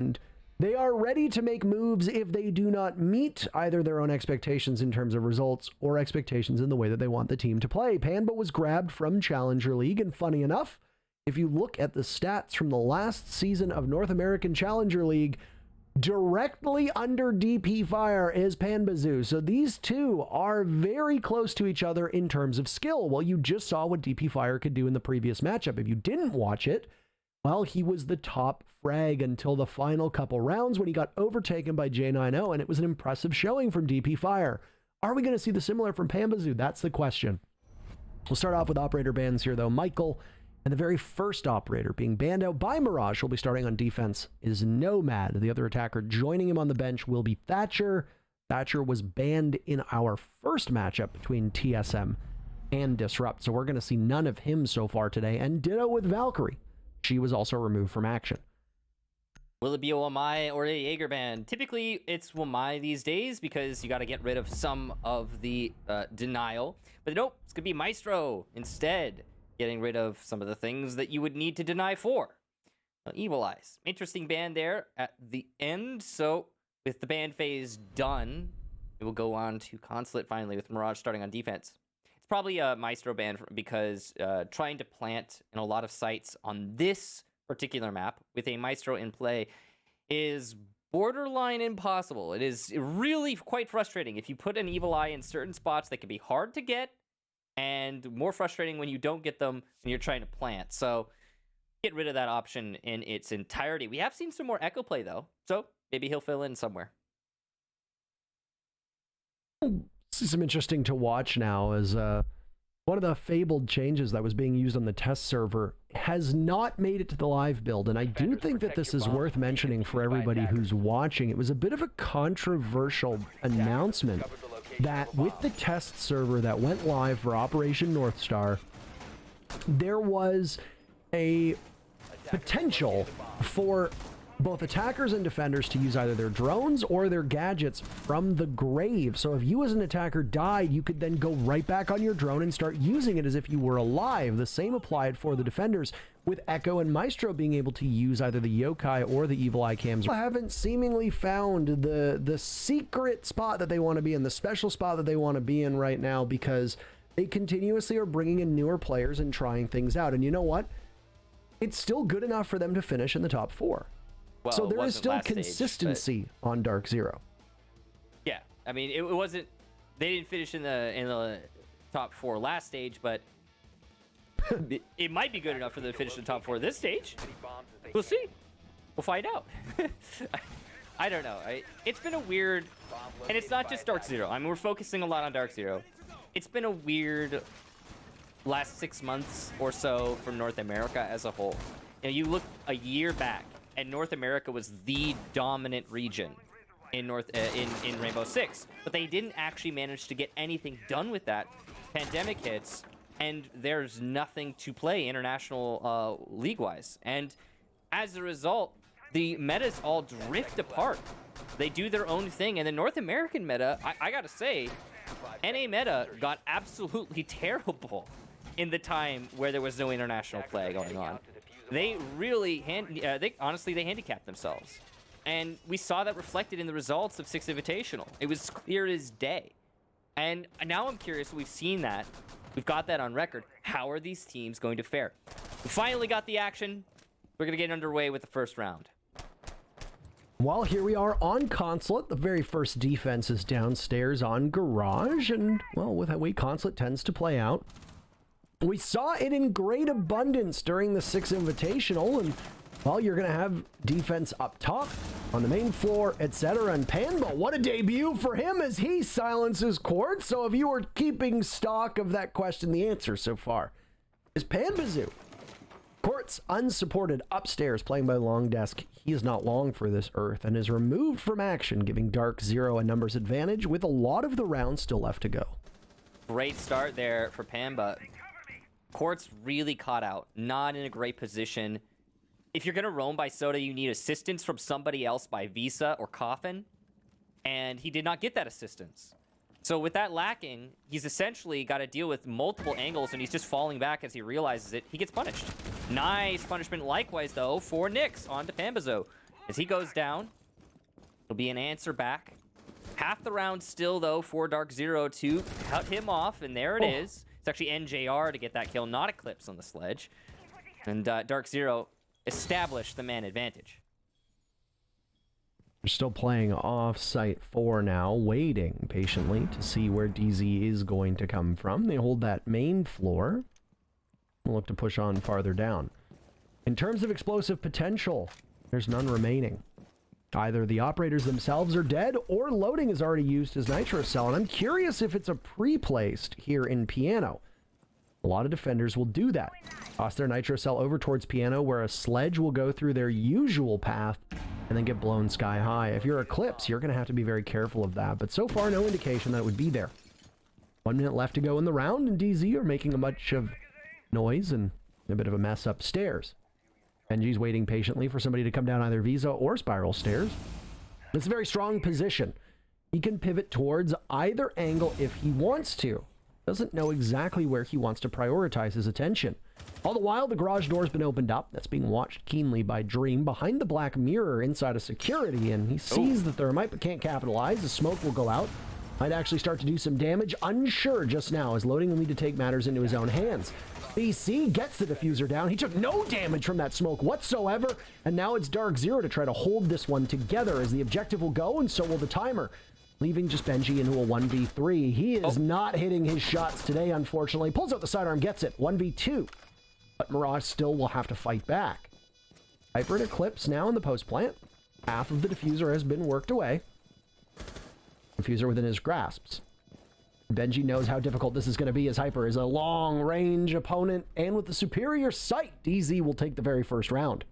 And they are ready to make moves if they do not meet either their own expectations in terms of results or expectations in the way that they want the team to play. Panba was grabbed from Challenger League, and funny enough, if you look at the stats from the last season of North American Challenger League, directly under DP Fire is Panbazoo. So these two are very close to each other in terms of skill. Well, you just saw what DP Fire could do in the previous matchup. If you didn't watch it, well, he was the top frag until the final couple rounds when he got overtaken by J90, and it was an impressive showing from DP Fire. Are we going to see the similar from Panbazoo? That's the question. We'll start off with operator bans here, though. Michael, and the very first operator being banned out by Mirage, will be starting on defense, is Nomad. The other attacker joining him on the bench will be Thatcher. Thatcher was banned in our first matchup between TSM and Disrupt, so we're going to see none of him so far today. And ditto with Valkyrie. She was also removed from action. Will it be a Wamai or a Jaeger ban? Typically, it's Wamai these days because you got to get rid of some of the denial. But nope, it's going to be Maestro instead, getting rid of some of the things that you would need to deny for. Evil Eyes. Interesting ban there at the end. So with the ban phase done, it will go on to Consulate finally with Mirage starting on defense. Probably a Maestro ban because trying to plant in a lot of sites on this particular map with a Maestro in play is borderline impossible. It is really quite frustrating. If you put an Evil Eye in certain spots, they can be hard to get and more frustrating when you don't get them when you're trying to plant. So get rid of that option in its entirety. We have seen some more Echo play though, so maybe he'll fill in somewhere. This is some interesting to watch now as one of the fabled changes that was being used on the test server has not made it to the live build. And I do think that this is worth mentioning for everybody who's watching. It was a bit of a controversial announcement that with the test server that went live for Operation North Star, there was a potential for both attackers and defenders to use either their drones or their gadgets from the grave. So if you as an attacker died, you could then go right back on your drone and start using it as if you were alive. The same applied for the defenders, with Echo and Maestro being able to use either the Yokai or the Evil Eye cams. I haven't seemingly found the secret spot that they want to be in, the special spot that they want to be in right now, because they continuously are bringing in newer players and trying things out. And you know what? It's still good enough for them to finish in the top 4. Well, so there is still consistency on DarkZero. Yeah, I mean, it wasn't. They didn't finish in the top 4 last stage, but it might be good enough for them to finish in the top 4 this stage. We'll see. We'll find out. I don't know. It's been a weird, and it's not just DarkZero. I mean, we're focusing a lot on DarkZero. It's been a weird last 6 months or so from North America as a whole. You know, you look a year back, and North America was the dominant region in in Rainbow Six, but they didn't actually manage to get anything done with that. Pandemic hits, and there's nothing to play international league-wise, and as a result, the metas all drift apart. They do their own thing, and the North American meta, I gotta say, NA meta got absolutely terrible in the time where there was no international play going on. They really, honestly, they handicapped themselves. And we saw that reflected in the results of 6 Invitational. It was clear as day. And now I'm curious, we've seen that. We've got that on record. How are these teams going to fare? We finally got the action. We're going to get underway with the first round. Well, here we are on Consulate. The very first defense is downstairs on Garage. And, well, with that way Consulate tends to play out. We saw it in great abundance during the 6 Invitational, and, well, you're going to have defense up top, on the main floor, etc. And Panba, what a debut for him as he silences Quartz. So if you were keeping stock of that question, the answer so far is Panbazoo. Quartz, unsupported upstairs, playing by Long Desk. He is not long for this earth and is removed from action, giving DarkZero a numbers advantage with a lot of the rounds still left to go. Great start there for Panba. Quartz really caught out, not in a great position. If you're going to roam by Soda, you need assistance from somebody else by Visa or Coffin, and he did not get that assistance. So with that lacking, he's essentially got to deal with multiple angles, and he's just falling back as he realizes it. He gets punished. Nice punishment likewise, though, for Nyx onto Panbazoo. As he goes down, it'll be an answer back. Half the round still, though, for DarkZero to cut him off, and there it is. It's actually NJR to get that kill, not Eclipse on the sledge. And DarkZero established the man advantage. They're still playing off-site 4 now, waiting patiently to see where DZ is going to come from. They hold that main floor. We'll look to push on farther down. In terms of explosive potential, there's none remaining. Either the operators themselves are dead, or loading is already used as nitro cell, and I'm curious if it's a pre-placed here in Piano. A lot of defenders will do that. Toss their nitro cell over towards Piano, where a sledge will go through their usual path and then get blown sky high. If you're Eclipse, you're going to have to be very careful of that, but so far no indication that it would be there. 1 minute left to go in the round, and DZ are making a bunch of noise and a bit of a mess upstairs. Benji's waiting patiently for somebody to come down either Visa or Spiral stairs. It's a very strong position. He can pivot towards either angle if he wants to. Doesn't know exactly where he wants to prioritize his attention. All the while, the garage door's been opened up. That's being watched keenly by Dream behind the black mirror inside of security, and he sees the thermite but can't capitalize. The smoke will go out. Might actually start to do some damage. Unsure just now, as loading will need to take matters into his own hands. BC gets the diffuser down. He took no damage from that smoke whatsoever, and now it's DarkZero to try to hold this one together, as the objective will go, and so will the timer, leaving just Benji into a 1v3. He is not hitting his shots today, unfortunately. Pulls out the sidearm, gets it. 1v2. But Mirage still will have to fight back. Hyper and Eclipse now in the post plant. Half of the diffuser has been worked away. Diffuser within his grasps. Benji knows how difficult this is going to be, as Hyper is a long-range opponent, and with the superior sight, DZ will take the very first round.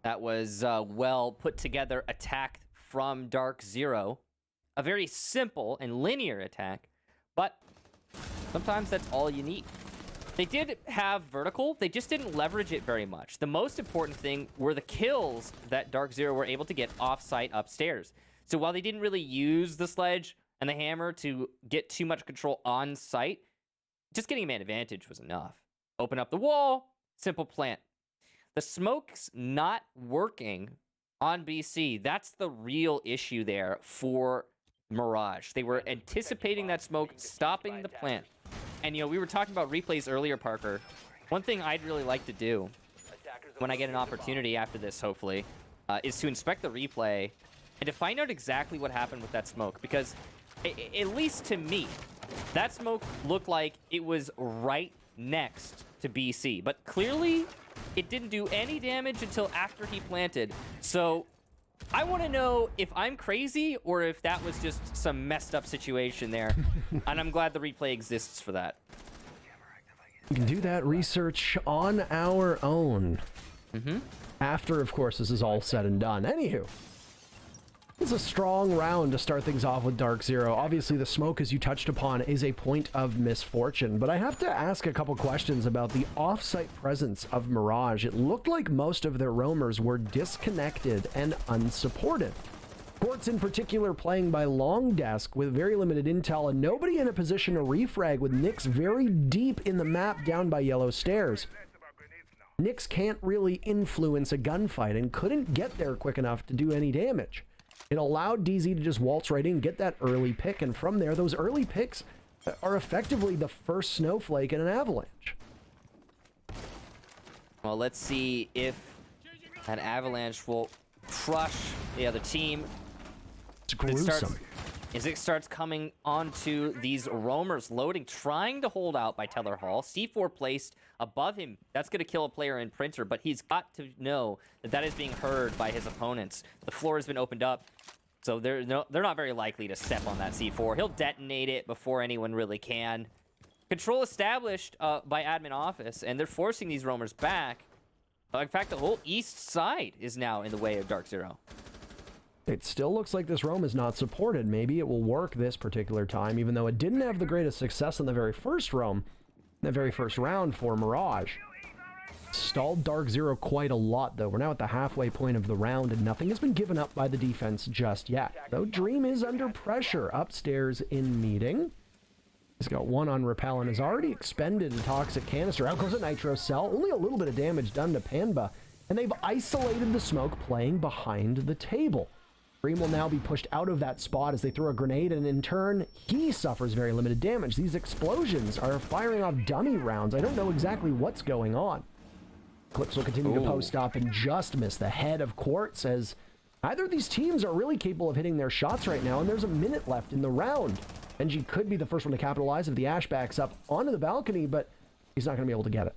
That was well put together attack from DarkZero. A very simple and linear attack, but sometimes that's all you need. They did have vertical, they just didn't leverage it very much. The most important thing were the kills that DarkZero were able to get off-site upstairs. So while they didn't really use the sledge and the hammer to get too much control on site, just getting a man advantage was enough. Open up the wall, simple plant. The smoke's not working on BC. That's the real issue there for Mirage. They were anticipating that smoke, stopping the plant. And, you know, we were talking about replays earlier, Parker. One thing I'd really like to do when I get an opportunity after this, hopefully, is to inspect the replay and to find out exactly what happened with that smoke. Because, at least to me, that smoke looked like it was right next to BC. But clearly, it didn't do any damage until after he planted. So, I want to know if I'm crazy or if that was just some messed up situation there. And I'm glad the replay exists for that. We can do that research on our own. After, of course, this is all said and done. Anywho, it's a strong round to start things off with DarkZero. Obviously, the smoke, as you touched upon, is a point of misfortune. But I have to ask a couple questions about the off-site presence of Mirage. It looked like most of their roamers were disconnected and unsupported. Quartz in particular playing by long desk with very limited intel and nobody in a position to refrag, with Nyx very deep in the map down by yellow stairs. Nyx can't really influence a gunfight and couldn't get there quick enough to do any damage. It allowed DZ to just waltz right in, get that early pick, and from there, those early picks are effectively the first snowflake in an avalanche. Well, let's see if an avalanche will crush the other team. It's gruesome. As it starts coming onto these roamers loading, trying to hold out by Teller Hall. C4 placed above him. That's going to kill a player in Printer, but he's got to know that that is being heard by his opponents. The floor has been opened up, so they're not very likely to step on that C4. He'll detonate it before anyone really can. Control established by admin office, and they're forcing these roamers back. In fact, the whole east side is now in the way of DarkZero. It still looks like this roam is not supported. Maybe it will work this particular time, even though it didn't have the greatest success in the very first roam, the very first round for Mirage. Stalled DarkZero quite a lot, though. We're now at the halfway point of the round, and nothing has been given up by the defense just yet. Though Dream is under pressure upstairs in meeting. He's got one on Repel and has already expended a toxic canister. Out goes a nitro cell. Only a little bit of damage done to Panba. and they've isolated the smoke playing behind the table. Dream will now be pushed out of that spot as they throw a grenade, and in turn, he suffers very limited damage. These explosions are firing off dummy rounds. I don't know exactly what's going on. Clips will continue to post up and just miss the head of Quartz, as neither of these teams are really capable of hitting their shots right now, and there's a minute left in the round. NG could be the first one to capitalize if the Ash backs up onto the balcony, but he's not going to be able to get it.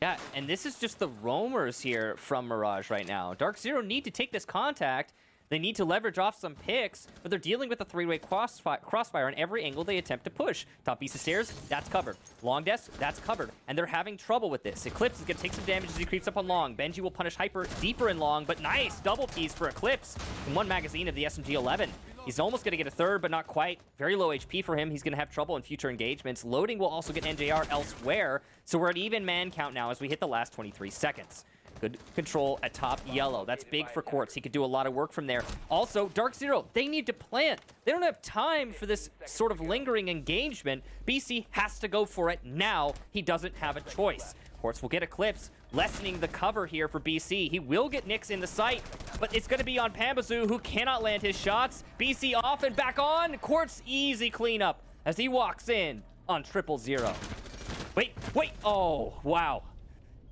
Yeah, and this is just the roamers here from Mirage right now. DarkZero need to take this contact. They need to leverage off some picks, but they're dealing with a three-way crossfire on every angle they attempt to push. Top piece of stairs, that's covered. Long desk, that's covered. And they're having trouble with this. Eclipse is going to take some damage as he creeps up on long. Benji will punish Hyper deeper in long, but nice double piece for Eclipse in one magazine of the SMG-11. He's almost going to get a third, but not quite. Very low HP for him. He's going to have trouble in future engagements. Loading will also get NJR elsewhere, so we're at even man count now as we hit the last 23 seconds. Good control at top yellow. That's big for Quartz. He could do a lot of work from there. Also, DarkZero, they need to plant. They don't have time for this sort of lingering engagement. BC has to go for it now. He doesn't have a choice. Quartz will get Eclipse, lessening the cover here for BC. He will get Nyx in the sight, but it's going to be on Pambazoo, who cannot land his shots. BC off and back on. Quartz, easy cleanup as he walks in on 000. Wait. Oh, wow.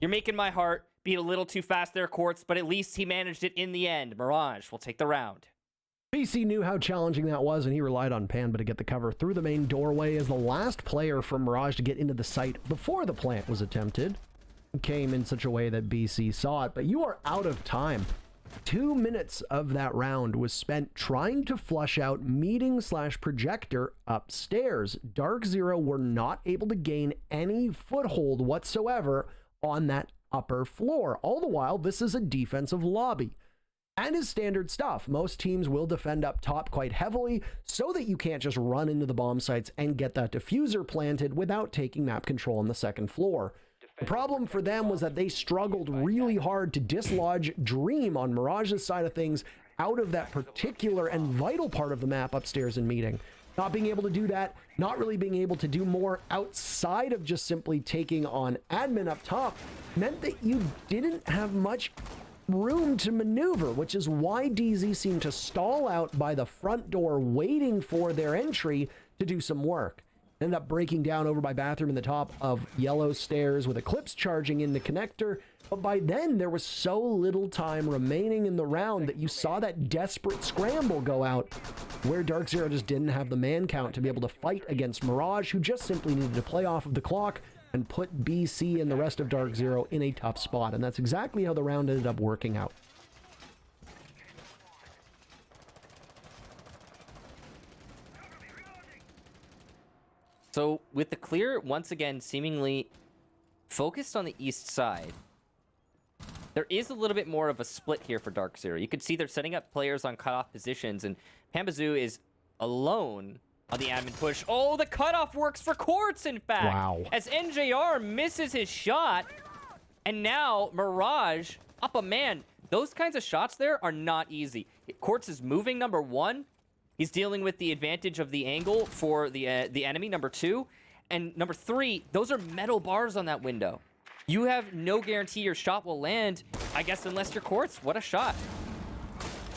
You're making my heart beat a little too fast there, Quartz, but at least he managed it in the end. Mirage will take the round. BC knew how challenging that was, and he relied on Panba to get the cover through the main doorway as the last player from Mirage to get into the site before the plant was attempted. It came in such a way that BC saw it, but you are out of time. 2 minutes of that round was spent trying to flush out meeting/projector upstairs. DarkZero were not able to gain any foothold whatsoever on that upper floor. All the while, this is a defensive lobby. And is standard stuff. Most teams will defend up top quite heavily so that you can't just run into the bomb sites and get that diffuser planted without taking map control on the second floor. The problem for them was that they struggled really hard to dislodge Dream on Mirage's side of things out of that particular and vital part of the map upstairs in meeting. Not being able to do that, not really being able to do more outside of just simply taking on admin up top, meant that you didn't have much room to maneuver, which is why DZ seemed to stall out by the front door waiting for their entry to do some work. Ended up breaking down over by bathroom in the top of yellow stairs with Eclipse charging in the connector, but by then there was so little time remaining in the round that you saw that desperate scramble go out where DarkZero just didn't have the man count to be able to fight against Mirage, who just simply needed to play off of the clock and put BC and the rest of DarkZero in a tough spot, and that's exactly how the round ended up working out. So with the clear once again seemingly focused on the east side, there is a little bit more of a split here for DarkZero. You can see they're setting up players on cutoff positions, and Pambazoo is alone on the admin push. Oh, the cutoff works for Quartz, in fact. Wow. As NJR misses his shot, and now Mirage up a man. Those kinds of shots there are not easy. Quartz is moving, number one. He's dealing with the advantage of the angle for the enemy, number two. And number three, those are metal bars on that window. You have no guarantee your shot will land, I guess, unless you're Quartz. What a shot.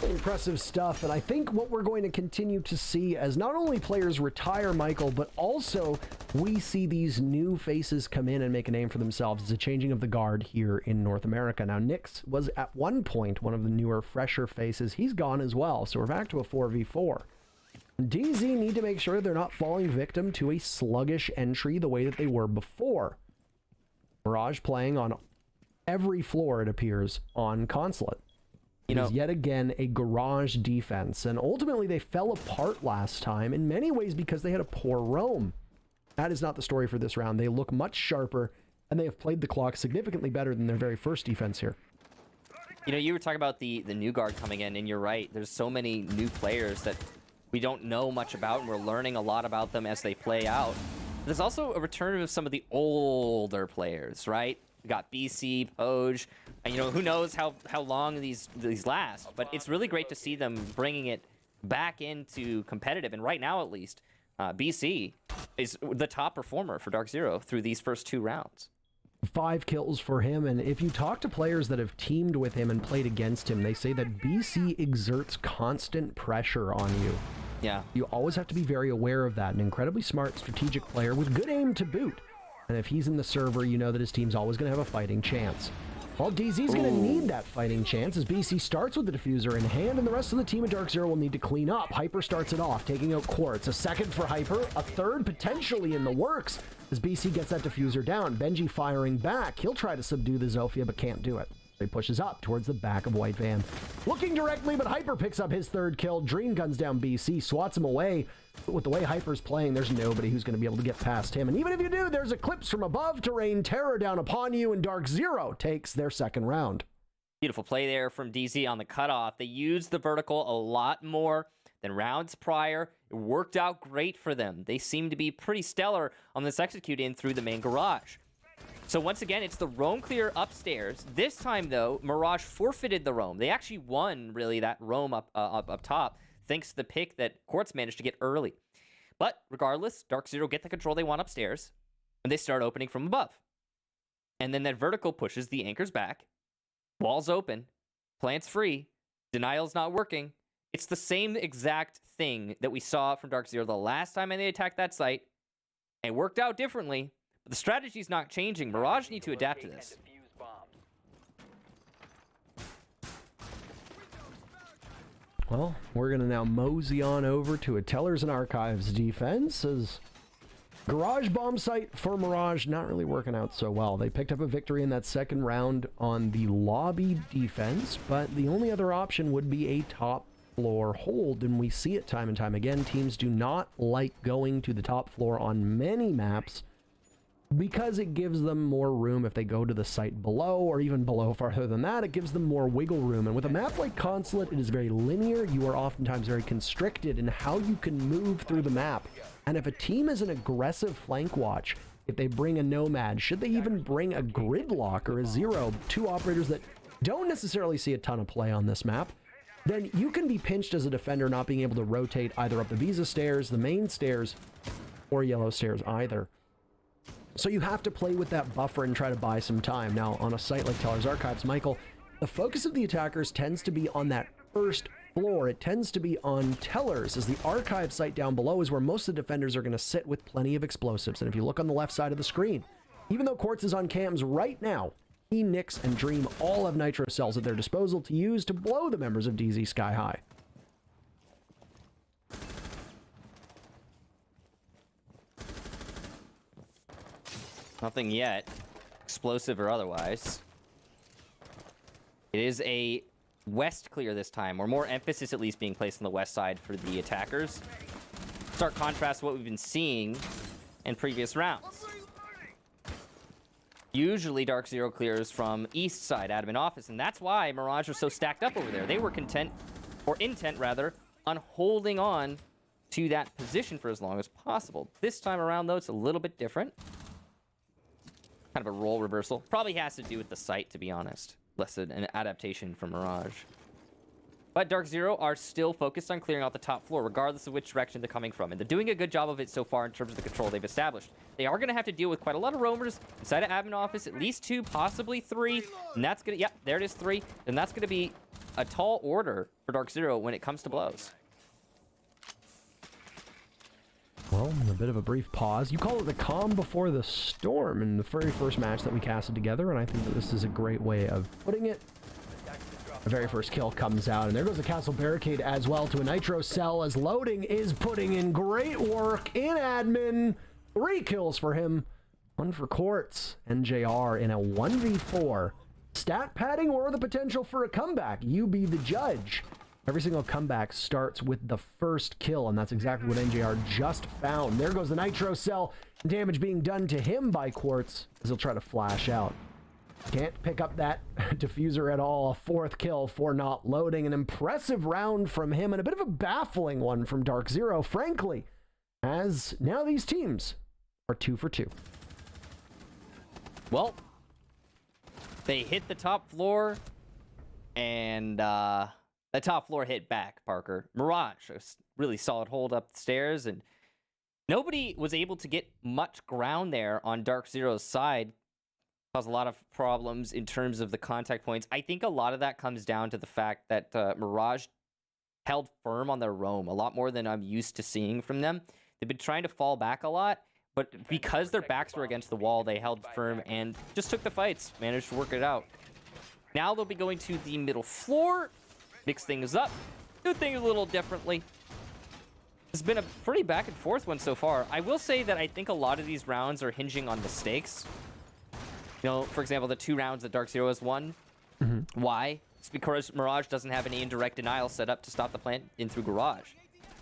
Impressive stuff, and I think what we're going to continue to see as not only players retire, Michael, but also we see these new faces come in and make a name for themselves. It's a changing of the guard here in North America. Now, Nyx was at one point one of the newer, fresher faces. He's gone as well, so we're back to a 4v4. DZ need to make sure they're not falling victim to a sluggish entry the way that they were before. Mirage playing on every floor, it appears, on Consulate. It is yet again a garage defense, and ultimately they fell apart last time in many ways because they had a poor roam. That is not the story for this round. They look much sharper, and they have played the clock significantly better than their very first defense here. You know, you were talking about the new guard coming in, and you're right. There's so many new players that we don't know much about, and we're learning a lot about them as they play out. There's also a return of some of the older players, right? We got BC, Poge, and you know, who knows how long these last, but it's really great to see them bringing it back into competitive, and right now at least, BC is the top performer for DarkZero through these first two rounds. 5 kills for him, and if you talk to players that have teamed with him and played against him, they say that BC exerts constant pressure on you. Yeah. You always have to be very aware of that. An incredibly smart, strategic player with good aim to boot. And if he's in the server, you know that his team's always going to have a fighting chance. Well, DZ's going to need that fighting chance as BC starts with the diffuser in hand, and the rest of the team at DarkZero will need to clean up. Hyper starts it off, taking out Quartz. A second for Hyper, a third potentially in the works as BC gets that diffuser down. Benji firing back. He'll try to subdue the Zofia, but can't do it. He pushes up towards the back of White Van. Looking directly, but Hyper picks up his third kill. Dream guns down BC, swats him away. But with the way Hyper's playing, there's nobody who's going to be able to get past him. And even if you do, there's Eclipse from above to rain terror down upon you, and DarkZero takes their second round. Beautiful play there from DZ on the cutoff. They used the vertical a lot more than rounds prior. It worked out great for them. They seem to be pretty stellar on this execute in through the main garage. So once again, it's the roam clear upstairs. This time, though, Mirage forfeited the roam. They actually won, really, that roam up top, thanks to the pick that Quartz managed to get early. But regardless, DarkZero get the control they want upstairs, and they start opening from above. And then that vertical pushes the anchors back. Walls open. Plants free. Denial's not working. It's the same exact thing that we saw from DarkZero the last time they attacked that site. It worked out differently. But the strategy's not changing. Mirage need to adapt to this. Well, we're going to now mosey on over to a Tellers and Archives defense as garage bomb site for Mirage not really working out so well. They picked up a victory in that second round on the lobby defense, but the only other option would be a top floor hold, and we see it time and time again. Teams do not like going to the top floor on many maps because it gives them more room if they go to the site below, or even below farther than that. It gives them more wiggle room, and with a map like Consulate, it is very linear. You are oftentimes very constricted in how you can move through the map, and if a team is an aggressive flank watch, if they bring a Nomad, should they even bring a Gridlock or a Zero, two operators that don't necessarily see a ton of play on this map, then you can be pinched as a defender not being able to rotate either up the Visa stairs, the main stairs, or yellow stairs either. So you have to play with that buffer and try to buy some time. Now, on a site like Tellers Archives, Michael, the focus of the attackers tends to be on that first floor. It tends to be on Tellers, as the archive site down below is where most of the defenders are going to sit with plenty of explosives. And if you look on the left side of the screen, even though Quartz is on cams right now, he, Nyx, and Dream all have nitro cells at their disposal to use to blow the members of DZ sky high. Nothing yet, explosive or otherwise. It is a west clear this time, or more emphasis at least being placed on the west side for the attackers. Stark contrast to what we've been seeing in previous rounds. Usually DarkZero clears from east side admin office, and that's why Mirage was so stacked up over there. They were content, or intent rather, on holding on to that position for as long as possible. This time around, though, it's a little bit different. Kind of a role reversal. Probably has to do with the site, to be honest. Less an adaptation from Mirage. But DarkZero are still focused on clearing out the top floor, regardless of which direction they're coming from. And they're doing a good job of it so far in terms of the control they've established. They are going to have to deal with quite a lot of roamers inside of admin office, at least 2, possibly 3. And that's going to, yep, there it is, 3. And that's going to be a tall order for DarkZero when it comes to blows. Well, a bit of a brief pause. You call it the calm before the storm in the very first match that we casted together, and I think that this is a great way of putting it. The very first kill comes out, and there goes the castle barricade as well to a nitro cell as Loading is putting in great work in admin. 3 kills for him, 1 for Quartz, and JR in a 1v4. Stat padding or the potential for a comeback? You be the judge. Every single comeback starts with the first kill, and that's exactly what NJR just found. There goes the nitro cell. Damage being done to him by Quartz as he'll try to flash out. Can't pick up that diffuser at all. A 4th kill for not loading. An impressive round from him, and a bit of a baffling one from DarkZero, frankly, as now these teams are 2 for 2. Well, they hit the top floor, and that top floor hit back, Parker. Mirage, a really solid hold up the stairs, and nobody was able to get much ground there on DarkZero's side. caused a lot of problems in terms of the contact points. I think a lot of that comes down to the fact that Mirage held firm on their roam a lot more than I'm used to seeing from them. They've been trying to fall back a lot, but because their backs were against the wall, they held firm and just took the fights, managed to work it out. Now they'll be going to the middle floor, mix things up, do things a little differently. It's been a pretty back and forth one so far. I will say that I think a lot of these rounds are hinging on mistakes. You know, for example, the 2 rounds that DarkZero has won. Why? It's because Mirage doesn't have any indirect denial set up to stop the plant in through Garage.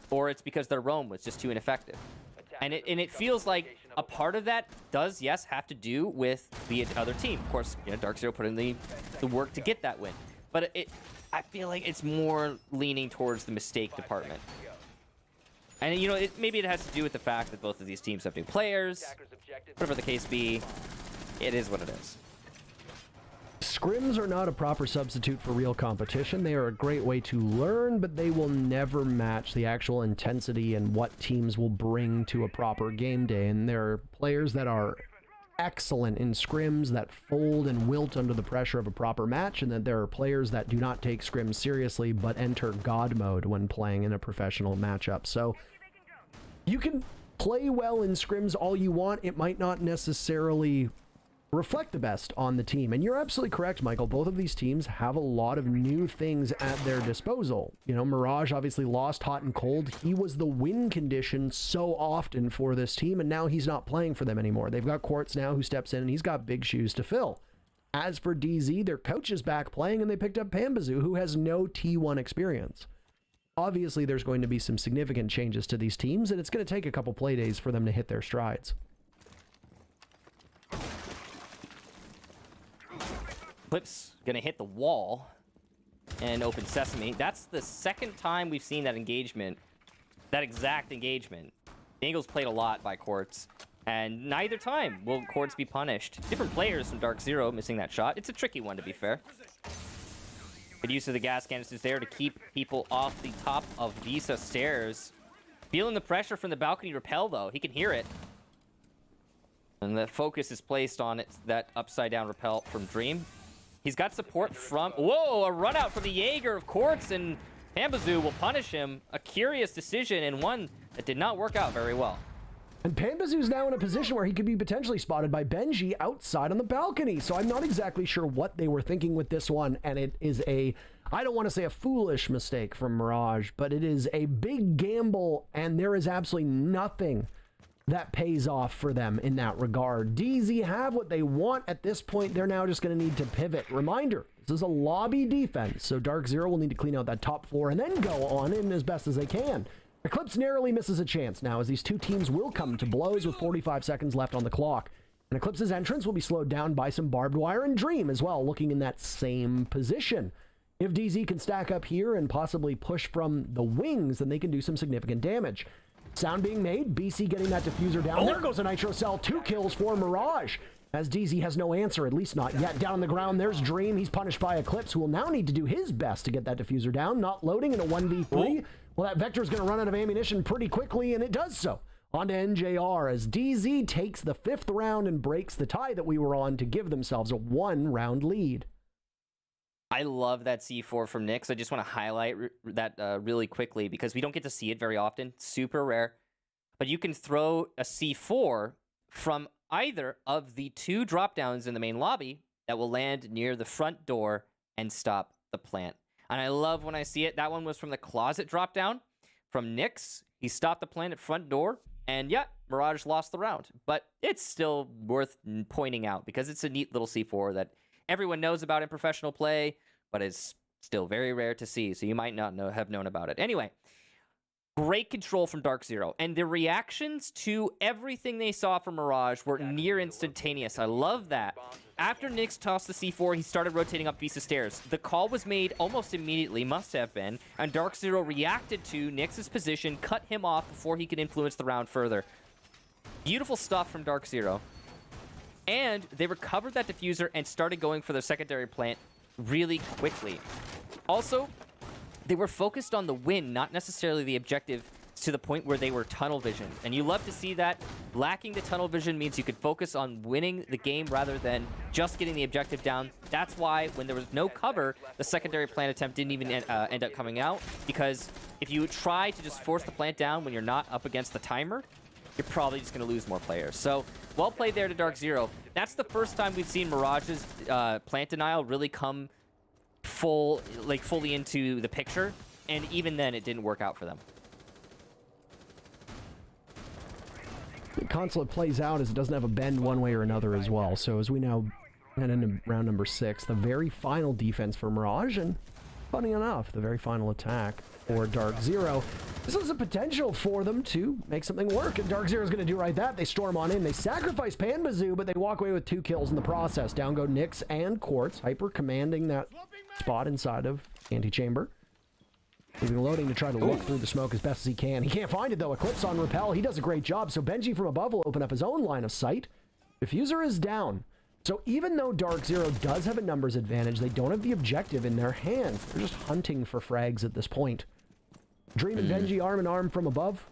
Or it's because their roam was just too ineffective. And it feels like a part of that does, yes, have to do with the other team. Of course, you know, DarkZero put in the work to get that win. But I feel like it's more leaning towards the mistake department. And, you know, maybe it has to do with the fact that both of these teams have new players. Whatever the case be, it is what it is. Scrims are not a proper substitute for real competition. They are a great way to learn, but they will never match the actual intensity and what teams will bring to a proper game day. And there are players that are excellent in scrims that fold and wilt under the pressure of a proper match, and then there are players that do not take scrims seriously but enter God mode when playing in a professional matchup. So you can play well in scrims all you want. It might not necessarily reflect the best on the team. And you're absolutely correct, Michael. Both of these teams have a lot of new things at their disposal. You know, Mirage obviously lost hot and cold. He was the win condition so often for this team, and now he's not playing for them anymore. They've got Quartz now who steps in, and he's got big shoes to fill. As for DZ, their coach is back playing, and they picked up Pambazoo, who has no T1 experience. Obviously, there's going to be some significant changes to these teams, and it's going to take a couple play days for them to hit their strides. Clip's gonna hit the wall and open sesame. That's the second time we've seen that engagement, that exact engagement. The angle's played a lot by Quartz, and neither time will Quartz be punished. Different players from DarkZero missing that shot. It's a tricky one, to be fair. Good use of the gas canisters there to keep people off the top of Visa stairs. Feeling the pressure from the balcony rappel, though. He can hear it. And the focus is placed on it, that upside-down rappel from Dream. He's got support from... Whoa, a run out from the Jaeger of Quartz, and Pambazoo will punish him. A curious decision, and one that did not work out very well. And Pambazoo's now in a position where he could be potentially spotted by Benji outside on the balcony. So I'm not exactly sure what they were thinking with this one. And it is a, I don't want to say a foolish mistake from Mirage, but it is a big gamble, and there is absolutely nothing that pays off for them in that regard. DZ have what they want at this point. They're now just going to need to pivot. Reminder, this is a lobby defense, so DarkZero will need to clean out that top floor and then go on in as best as they can. Eclipse narrowly misses a chance now, as these two teams will come to blows with 45 seconds left on the clock. And Eclipse's entrance will be slowed down by some barbed wire, and Dream as well, looking in that same position. If DZ can stack up here and possibly push from the wings, then they can do some significant damage. Sound being made, BC getting that diffuser down. There goes a Nitro Cell, 2 kills for Mirage, as DZ has no answer, at least not yet. Down on the ground, there's Dream. He's punished by Eclipse, who will now need to do his best to get that diffuser down. Not loading in a 1v3. Well, that Vector's going to run out of ammunition pretty quickly, and it does so. On to NJR, as DZ takes the 5th round and breaks the tie that we were on to give themselves a 1-round lead. I love that C4 from Nyx. I just want to highlight that really quickly because we don't get to see it very often. Super rare. But you can throw a C4 from either of the 2 drop-downs in the main lobby that will land near the front door and stop the plant. And I love when I see it. That one was from the closet drop-down from Nyx. He stopped the plant at front door. And yeah, Mirage lost the round. But it's still worth pointing out because it's a neat little C4 that everyone knows about in professional play, but is still very rare to see, so you might not have known about it. Anyway, great control from DarkZero, and the reactions to everything they saw from Mirage were near instantaneous. I love that. After Nyx tossed the C4, he started rotating up Visa stairs. The call was made almost immediately, must have been, and DarkZero reacted to Nyx's position, cut him off before he could influence the round further. Beautiful stuff from DarkZero. And they recovered that diffuser and started going for their secondary plant really quickly. Also, they were focused on the win, not necessarily the objective to the point where they were tunnel vision. And you love to see that. Lacking the tunnel vision means you could focus on winning the game rather than just getting the objective down. That's why when there was no cover, the secondary plant attempt didn't even end up coming out. Because if you try to just force the plant down when you're not up against the timer, you're probably just going to lose more players. So, well played there to DarkZero. That's the first time we've seen Mirage's plant denial really come fully into the picture. And even then, it didn't work out for them. The consulate plays out as it doesn't have a bend one way or another as well. So as we now head into round number 6, the very final defense for Mirage, and funny enough, the very final attack for DarkZero. This is a potential for them to make something work, and DarkZero is going to do right that. They storm on in. They sacrifice Panbazoo, but they walk away with 2 kills in the process. Down go Nyx and Quartz. Hyper commanding that spot inside of Antechamber. Leaving loading to try to look through the smoke as best as he can. He can't find it, though. Eclipse on Repel. He does a great job, so Benji from above will open up his own line of sight. Diffuser is down. So even though DarkZero does have a numbers advantage, they don't have the objective in their hands. They're just hunting for frags at this point. Dream and Benji arm in arm from above.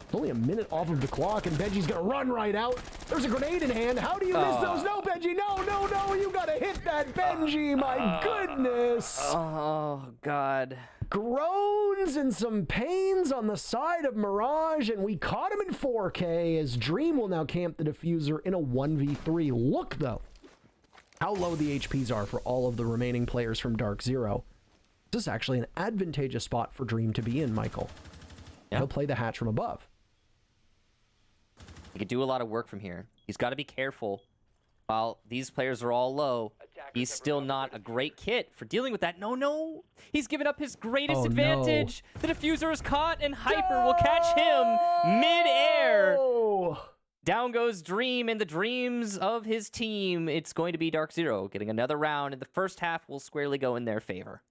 It's only a minute off of the clock, and Benji's gonna run right out. There's a grenade in hand. How do you miss those? No, Benji, no, no, no. You gotta hit that, Benji. My goodness. Oh, God. Groans and some pains on the side of Mirage, and we caught him in 4K as Dream will now camp the diffuser in a 1v3. Look, though, how low the HPs are for all of the remaining players from DarkZero. This is actually an advantageous spot for Dream to be in, Michael. Yeah. He'll play the hatch from above. He could do a lot of work from here. He's got to be careful. While these players are all low, he's still not a great kit for dealing with that. No, no. He's given up his greatest advantage. No. The diffuser is caught, and Hyper will catch him mid-air. Down goes Dream and the dreams of his team. It's going to be DarkZero getting another round, and the first half will squarely go in their favor.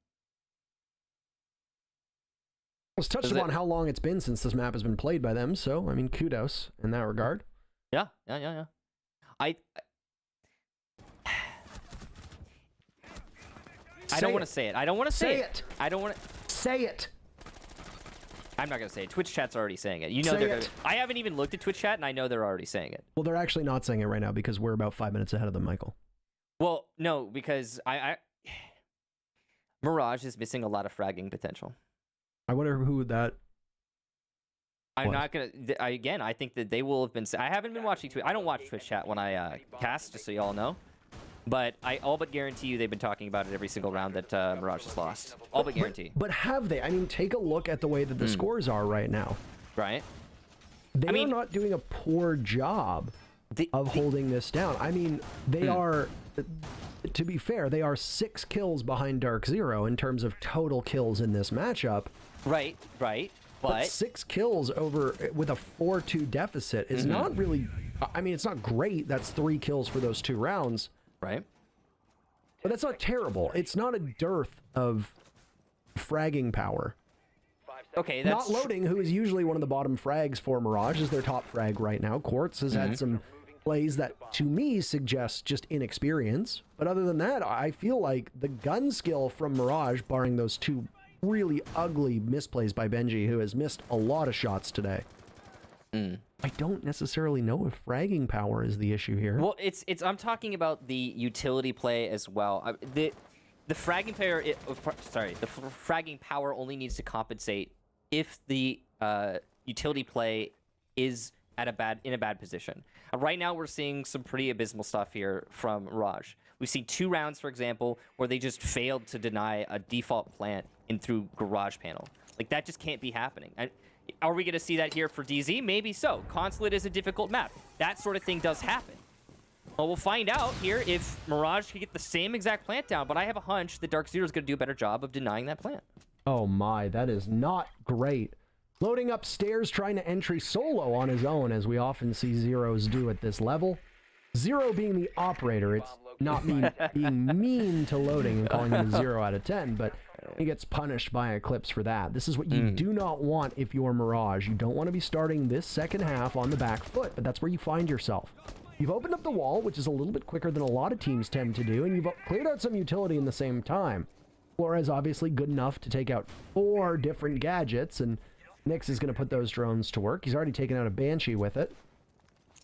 Let's touch upon how long it's been since this map has been played by them, so, I mean, kudos in that regard. Yeah. I don't want to say it. I don't want to say it. I don't want to say it. I'm not going to say it. Twitch chat's already saying it. You know they're going to. I haven't even looked at Twitch chat, and I know they're already saying it. Well, they're actually not saying it right now because we're about 5 minutes ahead of them, Michael. Well, no, because Mirage is missing a lot of fragging potential. I wonder who that I'm not going to... Again, I think that they will have been... I haven't been watching Twitch. I don't watch Twitch chat when I cast, just so y'all know. But I all but guarantee you they've been talking about it every single round that Mirage has lost. All but guarantee. But have they? I mean, take a look at the way that the scores are right now. Right. They're not doing a poor job of holding this down. I mean, they are... To be fair, they are 6 kills behind DarkZero in terms of total kills in this matchup. Right. But 6 kills with a 4-2 deficit is not really... I mean, it's not great. That's 3 kills for those 2 rounds. Right. But that's not terrible. It's not a dearth of fragging power. Okay, that's... Not loading, who is usually one of the bottom frags for Mirage, is their top frag right now. Quartz has had some plays that, to me, suggest just inexperience. But other than that, I feel like the gun skill from Mirage, barring those 2 really ugly misplays by Benji, who has missed a lot of shots today. I don't necessarily know if fragging power is the issue here. Well, it's I'm talking about the utility play as well. The fragging player, the fragging power only needs to compensate if the utility play is in a bad position. Right now, we're seeing some pretty abysmal stuff here from Mirage. We've seen 2 rounds, for example, where they just failed to deny a default plant in through garage panel. Like, that just can't be happening. Are we going to see that here for DZ? Maybe so. Consulate is a difficult map. That sort of thing does happen. Well, we'll find out here if Mirage can get the same exact plant down, but I have a hunch that DarkZero is going to do a better job of denying that plant. Oh my, that is not great. Loading upstairs, trying to entry solo on his own, as we often see Zeros do at this level. Zero being the operator, it's not being mean to loading and calling him a 0 out of 10, but he gets punished by Eclipse for that. This is what you do not want if you're Mirage. You don't want to be starting this second half on the back foot, but that's where you find yourself. You've opened up the wall, which is a little bit quicker than a lot of teams tend to do, and you've cleared out some utility in the same time. Flores obviously good enough to take out 4 different gadgets, and Nyx is going to put those drones to work. He's already taken out a Banshee with it.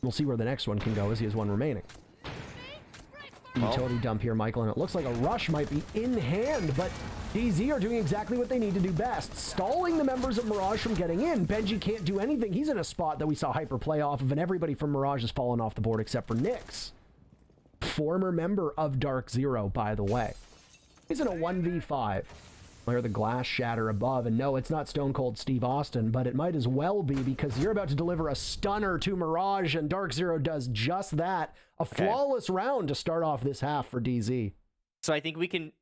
We'll see where the next one can go as he has one remaining. Utility dump here, Michael, and it looks like a rush might be in hand, but DZ are doing exactly what they need to do best, stalling the members of Mirage from getting in. Benji can't do anything. He's in a spot that we saw Hyper play off of, and everybody from Mirage has fallen off the board except for Nyx. Former member of DarkZero, by the way. He's in a 1v5. Where the glass shatter above, and no, it's not Stone Cold Steve Austin, but it might as well be, because you're about to deliver a stunner to Mirage, and DarkZero does just that. A flawless round to start off this half for DZ. So I think we can...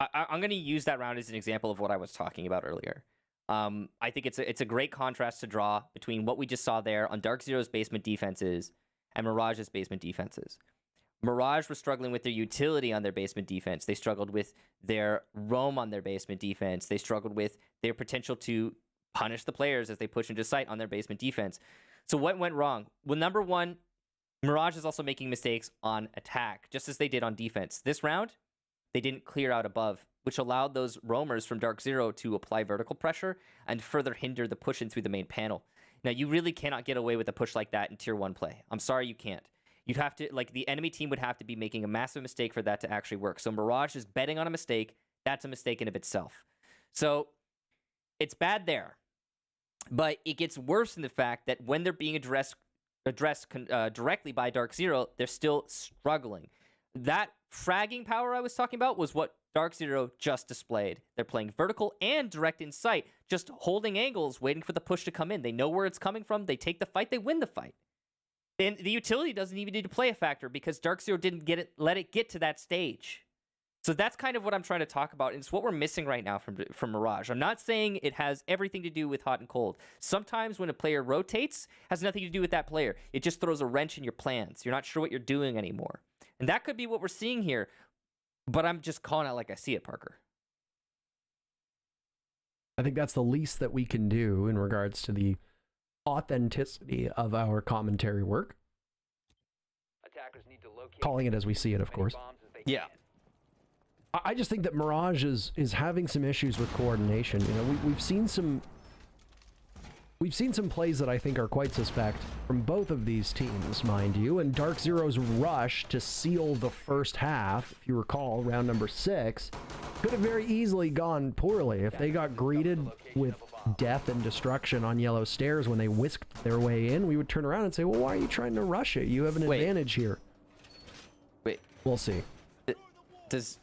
I'm going to use that round as an example of what I was talking about earlier. I think it's a great contrast to draw between what we just saw there on DarkZero's basement defenses and Mirage's basement defenses. Mirage was struggling with their utility on their basement defense. They struggled with their roam on their basement defense. They struggled with their potential to punish the players as they push into sight on their basement defense. So what went wrong? Well, number one, Mirage is also making mistakes on attack, just as they did on defense. This round, they didn't clear out above, which allowed those roamers from DarkZero to apply vertical pressure and further hinder the push in through the main panel. Now, you really cannot get away with a push like that in Tier 1 play. I'm sorry you can't. You'd have to, like, the enemy team would have to be making a massive mistake for that to actually work. So Mirage is betting on a mistake. That's a mistake in of itself. So it's bad there. But it gets worse in the fact that when they're being addressed directly by DarkZero, they're still struggling. That fragging power I was talking about was what DarkZero just displayed. They're playing vertical and direct in sight, just holding angles, waiting for the push to come in. They know where it's coming from. They take the fight. They win the fight. And the utility doesn't even need to play a factor because DarkZero didn't let it get to that stage. So that's kind of what I'm trying to talk about. And it's what we're missing right now from Mirage. I'm not saying it has everything to do with hot and cold. Sometimes when a player rotates, it has nothing to do with that player. It just throws a wrench in your plans. You're not sure what you're doing anymore. And that could be what we're seeing here. But I'm just calling it like I see it, Parker. I think that's the least that we can do in regards to the authenticity of our commentary work. Attackers need to locate Calling it as we see it, of course. Yeah. I just think that Mirage is having some issues with coordination. You know, we've seen some plays that I think are quite suspect from both of these teams, mind you, and DarkZero's rush to seal the first half, if you recall, round number 6, could have very easily gone poorly if they got greeted with death and destruction on yellow stairs when they whisked their way in. We would turn around and say, well, why are you trying to rush it? You have an advantage here. Wait. We'll see. Does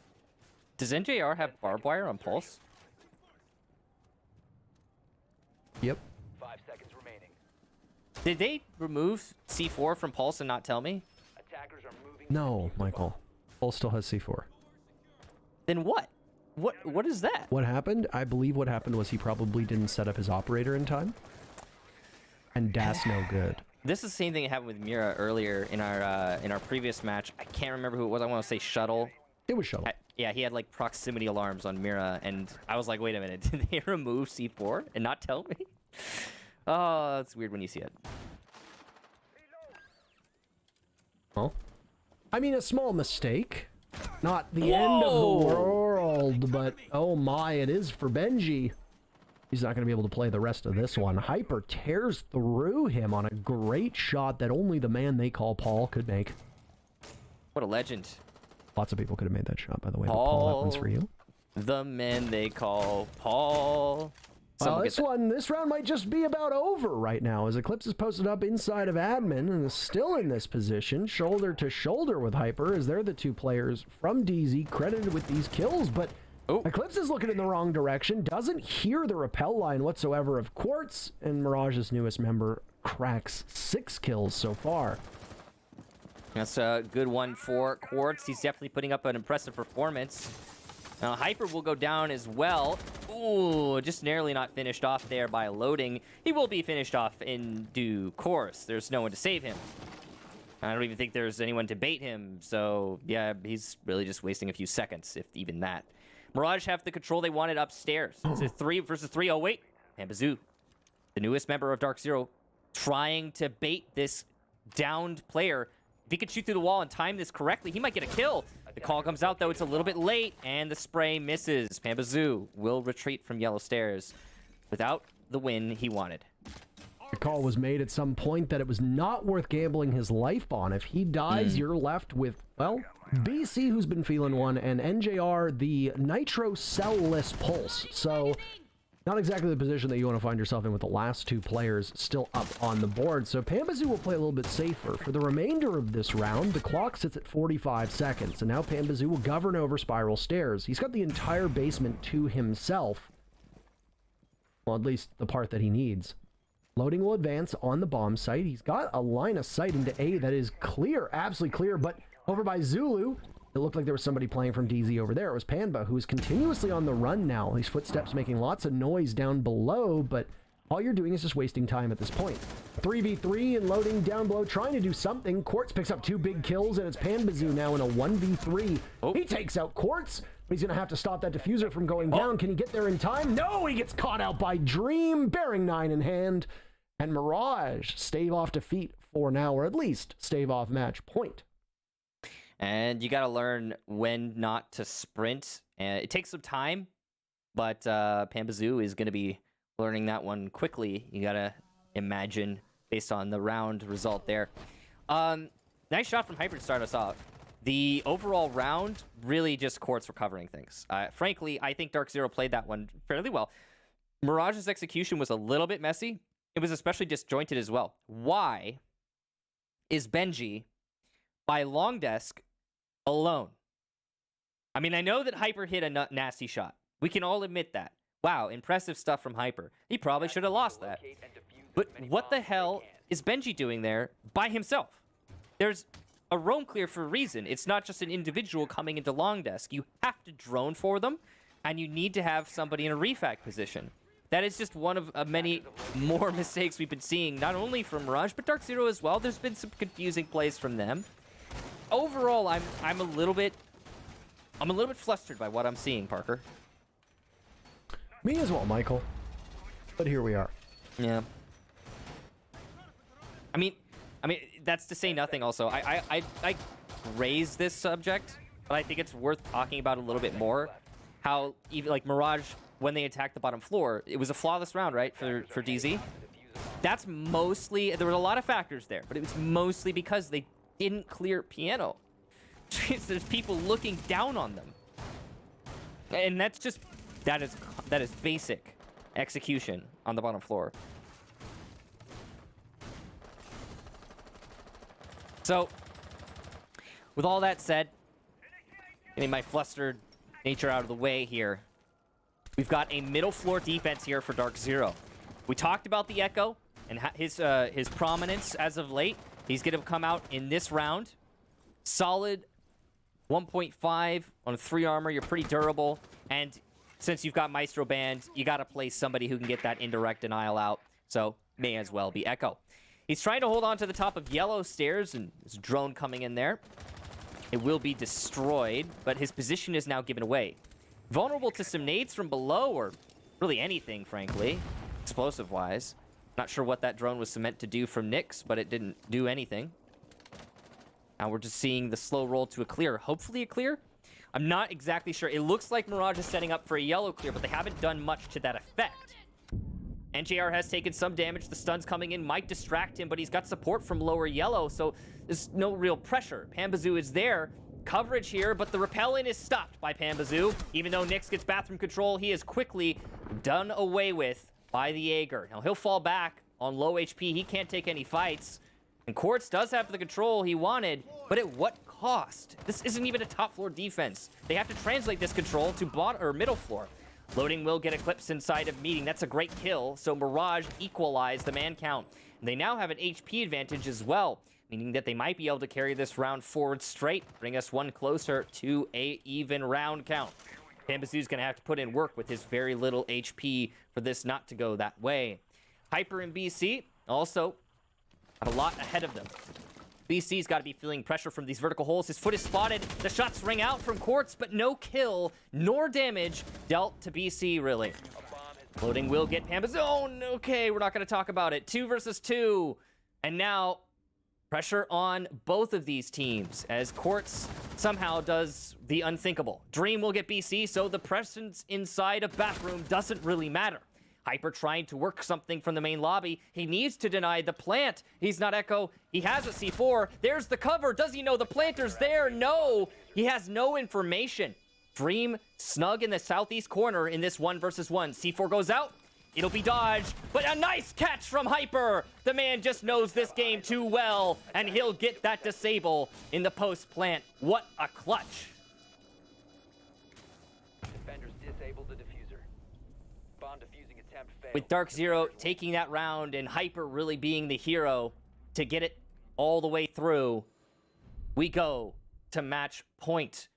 NJR have barbed wire on Pulse? Yep. 5 seconds remaining. Did they remove C4 from Pulse and not tell me? Attackers are moving. No, Michael. Pulse still has C4. Then what? What is that? What happened? I believe what happened was he probably didn't set up his operator in time. And that's no good. This is the same thing that happened with Mira earlier in our previous match. I can't remember who it was. I want to say Shuttle. It was Shuttle. Yeah, he had like proximity alarms on Mira, and I was like, wait a minute, did they remove C4 and not tell me? Oh, it's weird when you see it. Well, I mean, a small mistake. Not the end of the world, but oh my, it is for Benji. He's not going to be able to play the rest of this one. Hyper tears through him on a great shot that only the man they call Paul could make. What a legend. Lots of people could have made that shot, by the way. But Paul, that one's for you. The man they call Paul. Well, this round might just be about over right now, as Eclipse is posted up inside of admin and is still in this position, shoulder to shoulder with Hyper, as they're the two players from DZ credited with these kills, but Eclipse is looking in the wrong direction, doesn't hear the rappel line whatsoever of Quartz, and Mirage's newest member cracks 6 kills so far. That's a good one for Quartz. He's definitely putting up an impressive performance. Now, Hyper will go down as well. Ooh, just narrowly not finished off there by loading. He will be finished off in due course. There's no one to save him. I don't even think there's anyone to bait him. So, yeah, he's really just wasting a few seconds, if even that. Mirage have the control they wanted upstairs. It's a 3 versus 3. Oh, wait. Pambazoo, the newest member of DarkZero, trying to bait this downed player. If he could shoot through the wall and time this correctly, he might get a kill. The call comes out, though. It's a little bit late, and the spray misses. Pambazoo will retreat from yellow stairs without the win he wanted. The call was made at some point that it was not worth gambling his life on. If he dies, you're left with, well, BC, who's been feeling one, and NJR, the Nitro cell-less Pulse. So, not exactly the position that you want to find yourself in with the last two players still up on the board. So, Pambazoo will play a little bit safer. For the remainder of this round, the clock sits at 45 seconds, and now Pambazoo will govern over Spiral Stairs. He's got the entire basement to himself. Well, at least the part that he needs. Loading will advance on the bomb site. He's got a line of sight into A that is clear, absolutely clear, but over by Zulu, it looked like there was somebody playing from DZ over there. It was Panba, who is continuously on the run now. These footsteps making lots of noise down below, but all you're doing is just wasting time at this point. 3v3 and loading down below, trying to do something. Quartz picks up 2 big kills, and it's Panbazoo now in a 1v3. Oh. He takes out Quartz, but he's going to have to stop that diffuser from going down. Can he get there in time? No, he gets caught out by Dream, bearing 9 in hand. And Mirage stave off defeat for now, or at least stave off match point. And you got to learn when not to sprint. And it takes some time, but Pambazoo is going to be learning that one quickly. You got to imagine based on the round result there. Nice shot from Hyper to start us off. The overall round, really just Quartz recovering things. Frankly, I think DarkZero played that one fairly well. Mirage's execution was a little bit messy. It was especially disjointed as well. Why is Benji by long desk alone? I mean, I know that Hyper hit a nasty shot. We can all admit that. Wow, impressive stuff from Hyper. He probably should have lost that. But what the hell is Benji doing there by himself? There's a roam clear for a reason. It's not just an individual coming into long desk. You have to drone for them, and you need to have somebody in a refac position. That is just one of many more mistakes we've been seeing, not only from Mirage, but DarkZero as well. There's been some confusing plays from them. Overall, I'm a little bit flustered by what I'm seeing, Parker. Me as well, Michael. But here we are. Yeah. I mean, that's to say nothing. Also, I raised this subject, but I think it's worth talking about a little bit more. How even like Mirage, when they attacked the bottom floor, it was a flawless round, right, for DZ? That's mostly, there were a lot of factors there, but it was mostly because they didn't clear piano. There's people looking down on them. And that's just, that is basic execution on the bottom floor. So, with all that said, getting my flustered nature out of the way here, we've got a middle floor defense here for DarkZero. We talked about the Echo and his prominence as of late. He's going to come out in this round. Solid 1.5 on 3 armor. You're pretty durable. And since you've got Maestro Band, you got to play somebody who can get that indirect denial out. So may as well be Echo. He's trying to hold on to the top of yellow stairs, and there's a drone coming in there. It will be destroyed, but his position is now given away. Vulnerable to some nades from below, or really anything, frankly, explosive-wise. Not sure what that drone was meant to do from Nyx, but it didn't do anything. Now we're just seeing the slow roll to a clear. Hopefully a clear? I'm not exactly sure. It looks like Mirage is setting up for a yellow clear, but they haven't done much to that effect. NJR has taken some damage. The stuns coming in might distract him, but he's got support from lower yellow, so there's no real pressure. Pambazoo is there. Coverage here, but the repellent is stopped by Pambazoo. Even though Nyx gets bathroom control, he is quickly done away with by the Jaeger. Now he'll fall back on low HP. He can't take any fights. And Quartz does have the control he wanted, but at what cost? This isn't even a top floor defense. They have to translate this control to bottom or middle floor. Loading will get Eclipse inside of meeting. That's a great kill. So Mirage equalized the man count. And they now have an HP advantage as well, meaning that they might be able to carry this round forward straight, bring us one closer to a even round count. Pambazoo's going to have to put in work with his very little HP for this not to go that way. Hyper and BC also have a lot ahead of them. BC's got to be feeling pressure from these vertical holes. His foot is spotted. The shots ring out from Quartz, but no kill nor damage dealt to BC, really. Loading will get Pambazoo. Oh, okay, we're not going to talk about it. 2 versus 2. And now pressure on both of these teams as Quartz somehow does the unthinkable. Dream will get BC, so the presence inside a bathroom doesn't really matter. Hyper trying to work something from the main lobby. He needs to deny the plant. He's not Echo. He has a C4. There's the cover. Does he know the planter's there? No. He has no information. Dream snug in the southeast corner in this 1 versus 1. C4 goes out. It'll be dodged, but a nice catch from Hyper. The man just knows this game too well, and he'll get that disable in the post plant. What a clutch. Defenders disabled the diffuser. Bomb defusing attempt failed. With DarkZero taking that round and Hyper really being the hero to get it all the way through, we go to match point.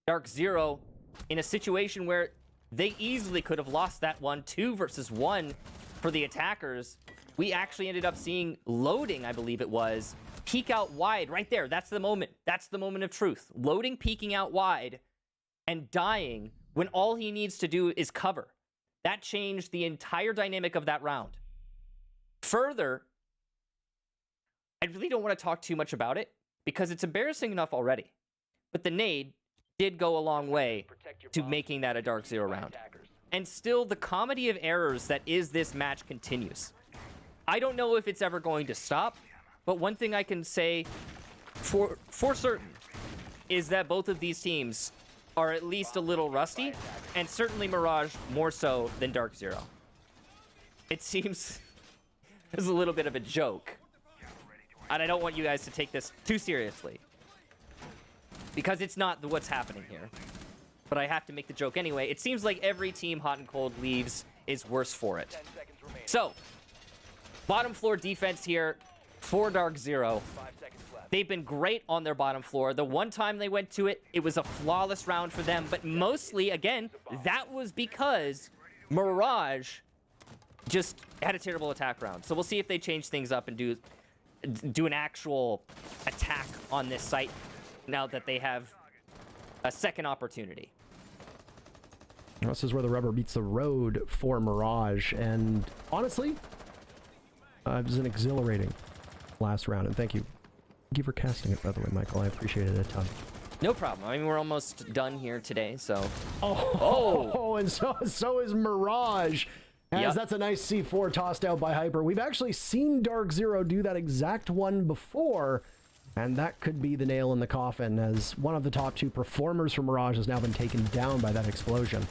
DarkZero in a situation where they easily could have lost that one, 2 versus 1 for the attackers. We actually ended up seeing Loading, I believe it was, peek out wide right there. That's the moment. That's the moment of truth. Loading peeking out wide and dying when all he needs to do is cover. That changed the entire dynamic of that round. Further, I really don't want to talk too much about it because it's embarrassing enough already. But the nade did go a long way to making that a DarkZero round. And still, the comedy of errors that is this match continues. I don't know if it's ever going to stop, but one thing I can say for certain is that both of these teams are at least a little rusty, and certainly Mirage more so than DarkZero. It seems it's a little bit of a joke, and I don't want you guys to take this too seriously, because it's not what's happening here. But I have to make the joke anyway. It seems like every team Hot and Cold leaves is worse for it. So, bottom floor defense here for DarkZero. They've been great on their bottom floor. The one time they went to it, it was a flawless round for them. But mostly, again, that was because Mirage just had a terrible attack round. So we'll see if they change things up and do an actual attack on this site now that they have a second opportunity. This is where the rubber meets the road for Mirage, and honestly, it was an exhilarating last round, and thank you for casting it, by the way, Michael. I appreciate it a ton. No problem. I mean, we're almost done here today, so... Oh, and so is Mirage, as Yep. that's a nice C4 tossed out by Hyper. We've actually seen DarkZero do that exact one before, and that could be the nail in the coffin, as one of the top 2 performers for Mirage has now been taken down by that explosion.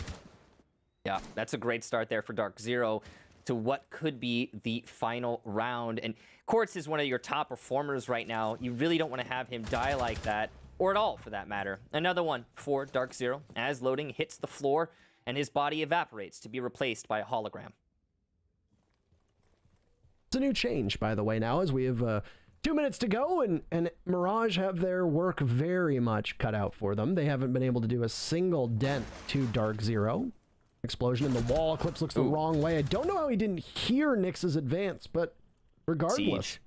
Yeah, that's a great start there for DarkZero to what could be the final round. And Quartz is one of your top performers right now. You really don't want to have him die like that, or at all for that matter. Another one for DarkZero as Loading hits the floor and his body evaporates to be replaced by a hologram. It's a new change, by the way, now, as we have 2 minutes to go, and Mirage have their work very much cut out for them. They haven't been able to do a single dent to DarkZero. Explosion in the wall. Eclipse looks the wrong way. I don't know how he didn't hear Nyx's advance, but regardless, Siege.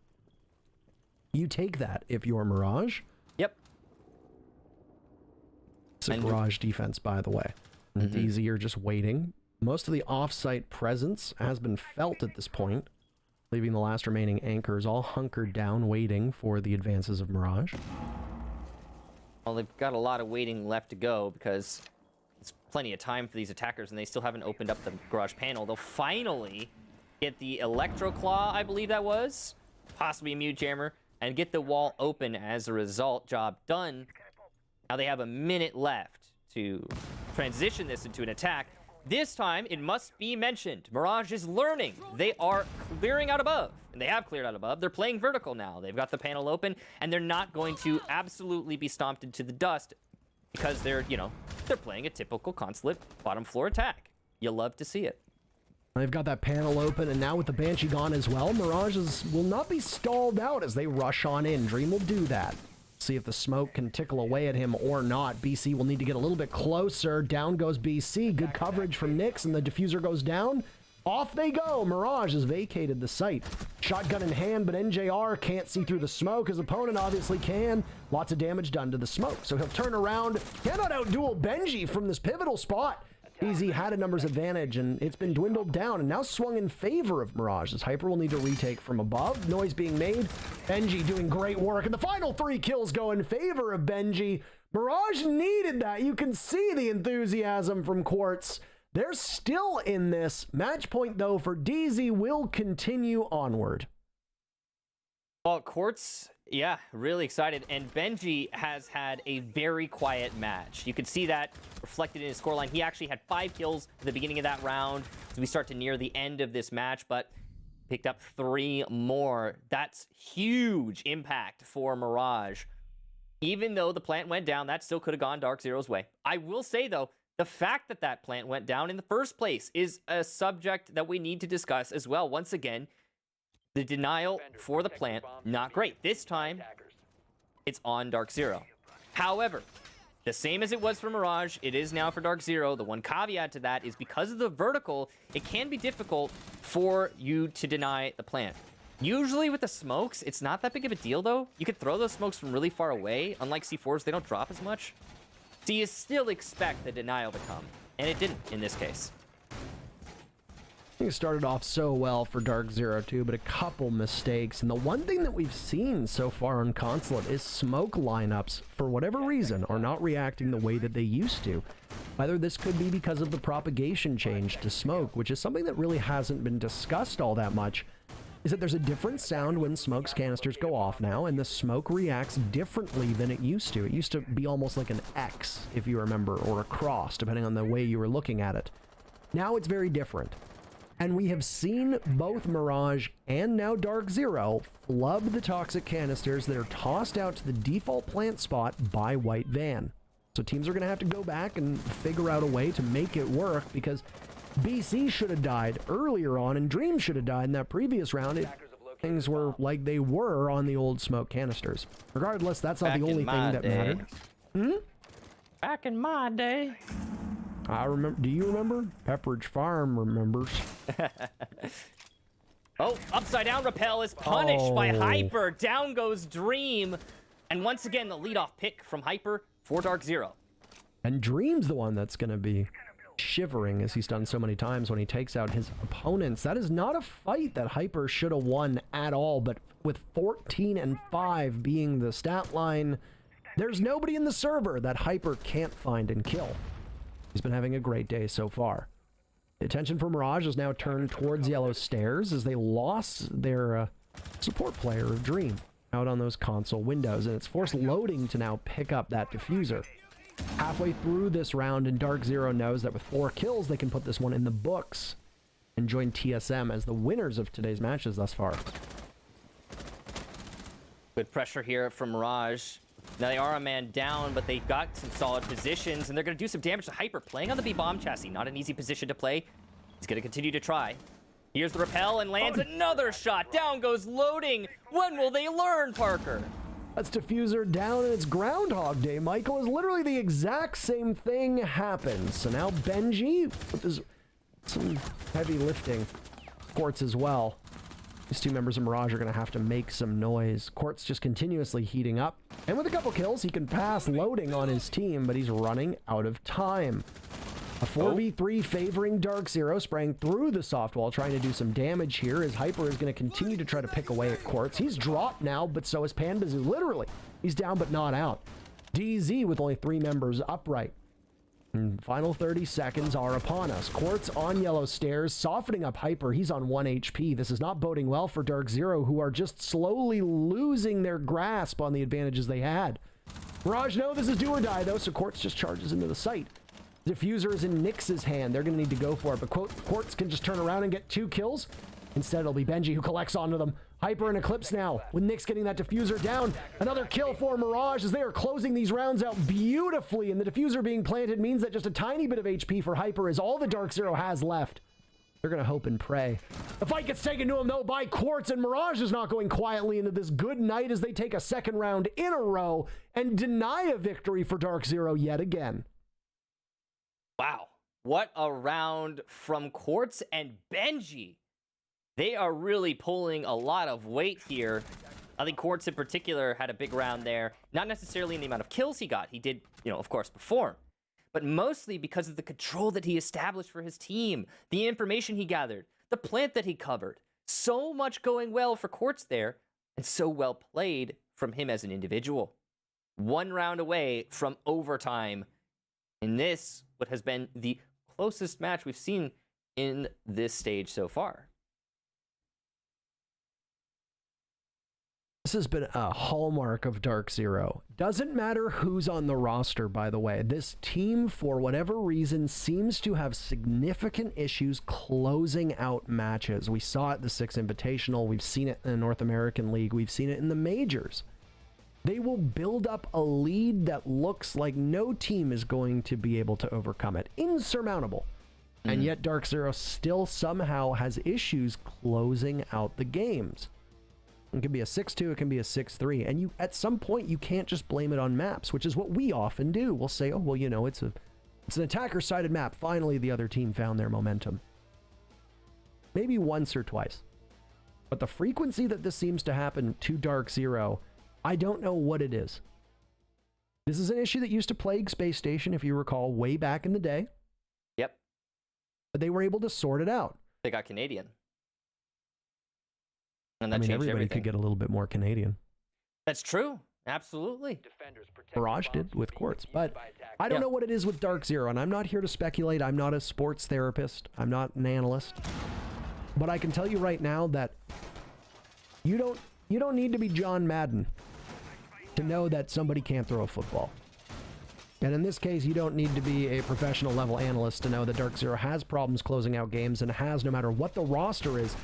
You take that if you're Mirage. Yep. It's a Mirage defense, by the way. DZ are just waiting. Most of the off-site presence has been felt at this point, leaving the last remaining anchors all hunkered down, waiting for the advances of Mirage. Well, they've got a lot of waiting left to go because it's plenty of time for these attackers, and they still haven't opened up the garage panel. They'll finally get the Electro Claw, I believe that was, possibly a Mute Jammer, and get the wall open as a result. Job done. Now they have a minute left to transition this into an attack. This time, it must be mentioned, Mirage is learning. They are clearing out above, and they have cleared out above. They're playing vertical now. They've got the panel open, and they're not going to absolutely be stomped into the dust because they're playing a typical Consulate bottom floor attack. You love to see it. They've got that panel open, and now with the Banshee gone as well, Mirage will not be stalled out as they rush on in. Dream will do that. See if the smoke can tickle away at him or not. BC will need to get a little bit closer. Down goes BC. Good coverage from Nyx, and the diffuser goes down. Off they go. Mirage has vacated the site. Shotgun in hand, but NJR can't see through the smoke. His opponent obviously can. Lots of damage done to the smoke. So he'll turn around. Cannot outduel Benji from this pivotal spot. DZ had a numbers advantage, and it's been dwindled down and now swung in favor of Mirage, as Hyper will need to retake from above. Noise being made. Benji doing great work, and the final 3 kills go in favor of Benji. Mirage needed that. You can see the enthusiasm from Quartz. They're still in this. Match point, though, for DZ will continue onward. Well, Quartz, yeah, really excited. And Benji has had a very quiet match. You can see that reflected in his scoreline. He actually had 5 kills at the beginning of that round as we start to near the end of this match, but picked up 3 more. That's huge impact for Mirage. Even though the plant went down, that still could have gone DarkZero's way. I will say, though, the fact that that plant went down in the first place is a subject that we need to discuss as well. Once again, the denial for the plant, not great. This time, it's on DarkZero. However, the same as it was for Mirage, it is now for DarkZero. The one caveat to that is because of the vertical, it can be difficult for you to deny the plant. Usually with the smokes, it's not that big of a deal, though. You could throw those smokes from really far away. Unlike C4s, they don't drop as much. So you still expect the denial to come, and it didn't in this case. It started off so well for DarkZero too, but a couple mistakes. And the one thing that we've seen so far on Consulate is smoke lineups, for whatever reason, are not reacting the way that they used to. Either this could be because of the propagation change to smoke, which is something that really hasn't been discussed all that much, is that there's a different sound when smoke's canisters go off now, and the smoke reacts differently than it used to. It used to be almost like an X, if you remember, or a cross, depending on the way you were looking at it. Now it's very different. And we have seen both Mirage and now DarkZero flub the toxic canisters that are tossed out to the default plant spot by White Van. So teams are going to have to go back and figure out a way to make it work, because BC should have died earlier on and Dream should have died in that previous round if things were like they were on the old smoke canisters. Regardless, that's not the only thing that mattered. Back in my day. I remember. Do you remember? Pepperidge Farm remembers. Oh, upside down rappel is punished by Oh. Hyper. Down goes Dream. And once again, the leadoff pick from Hyper for DarkZero. And Dream's the one that's going to be shivering, as he's done so many times when he takes out his opponents. That is not a fight that Hyper should have won at all, but with 14 and 5 being the stat line, there's nobody in the server that Hyper can't find and kill. He's been having a great day so far. The attention for Mirage is now turned towards Yellow Stairs as they lost their support player of Dream out on those console windows, and it's forced loading to now pick up that diffuser. Halfway through this round, and DarkZero knows that with 4 kills, they can put this one in the books and join TSM as the winners of today's matches thus far. Good pressure here from Mirage. Now they are a man down, but they got some solid positions, and they're going to do some damage to Hyper. Playing on the B-bomb chassis, not an easy position to play. He's going to continue to try. Here's the rappel and lands another shot. Down goes loading. When will they learn, Parker? That's diffuser down, and it's Groundhog Day, Michael, is literally the exact same thing happens. So now Benji, with his, some heavy lifting, Quartz as well. These two members of Mirage are going to have to make some noise. Quartz just continuously heating up. And with a couple kills, he can pass loading on his team, but he's running out of time. A 4v3 favoring DarkZero, spraying through the soft wall, trying to do some damage here, as Hyper is going to continue to try to pick away at Quartz. He's dropped now, but so is Panbazoo. Literally, he's down but not out. DZ with only 3 members upright. And final 30 seconds are upon us. Quartz on Yellow Stairs, softening up Hyper. He's on 1 HP. This is not boding well for DarkZero, who are just slowly losing their grasp on the advantages they had. Mirage know this is do or die, though, so Quartz just charges into the site. Diffuser is in Nyx's hand. They're going to need to go for it, but Quartz can just turn around and get 2 kills. Instead, it'll be Benji who collects onto them. Hyper and Eclipse now, with Nyx getting that diffuser down. Another kill for Mirage as they are closing these rounds out beautifully, and the diffuser being planted means that just a tiny bit of HP for Hyper is all the DarkZero has left. They're going to hope and pray. The fight gets taken to him, though, by Quartz, and Mirage is not going quietly into this good night as they take a second round in a row and deny a victory for DarkZero yet again. Wow. What a round from Quartz and Benji. They are really pulling a lot of weight here. I think Quartz in particular had a big round there. Not necessarily in the amount of kills he got. He did, of course, perform. But mostly because of the control that he established for his team. The information he gathered. The plant that he covered. So much going well for Quartz there. And so well played from him as an individual. 1 round away from overtime. In this, what has been the closest match we've seen in this stage so far. This has been a hallmark of DarkZero. Doesn't matter who's on the roster, by the way. This team, for whatever reason, seems to have significant issues closing out matches. We saw it at the Six Invitational. We've seen it in the North American League. We've seen it in the majors. They will build up a lead that looks like no team is going to be able to overcome it. Insurmountable. And yet DarkZero still somehow has issues closing out the games. It can be a 6-2, it can be a 6-3, and at some point you can't just blame it on maps, which is what we often do. We'll say, oh, well, you know, it's an attacker-sided map. Finally, the other team found their momentum. Maybe once or twice. But the frequency that this seems to happen to DarkZero, I don't know what it is. This is an issue that used to plague Space Station, if you recall, way back in the day. Yep. But they were able to sort it out. They got Canadian. And that I mean, changed everybody everything. could get a little bit more Canadian. That's true. Absolutely. Mirage did with Quartz, but I don't know what it is with DarkZero, and I'm not here to speculate. I'm not a sports therapist. I'm not an analyst. But I can tell you right now that you don't need to be John Madden to know that somebody can't throw a football. And in this case, you don't need to be a professional level analyst to know that DarkZero has problems closing out games and has, no matter what the roster is,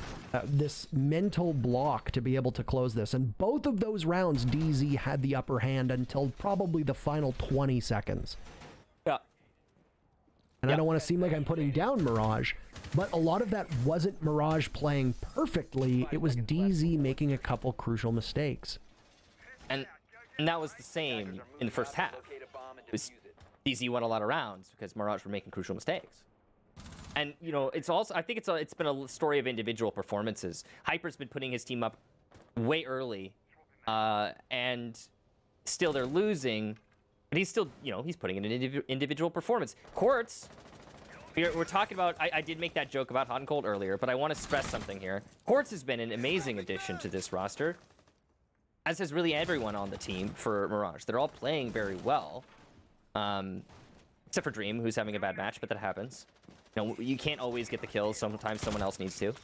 this mental block to be able to close this. And both of those rounds, DZ had the upper hand until probably the final 20 seconds. Yeah. And I don't want to seem like I'm putting down Mirage, but a lot of that wasn't Mirage playing perfectly. It was DZ making a couple crucial mistakes. And that was the same in the first half. DZ won a lot of rounds because Mirage were making crucial mistakes. And, you know, it's also, I think it's been a story of individual performances. Hyper's been putting his team up way early, and still they're losing, but he's still, you know, he's putting in an individual performance. Quartz, we're talking about, I did make that joke about Hot and Cold earlier, but I want to stress something here. Quartz has been an amazing addition to this roster, as has really everyone on the team for Mirage. They're all playing very well. Except for Dream, who's having a bad match, but that happens. You know, you can't always get the kills. Sometimes someone else needs to.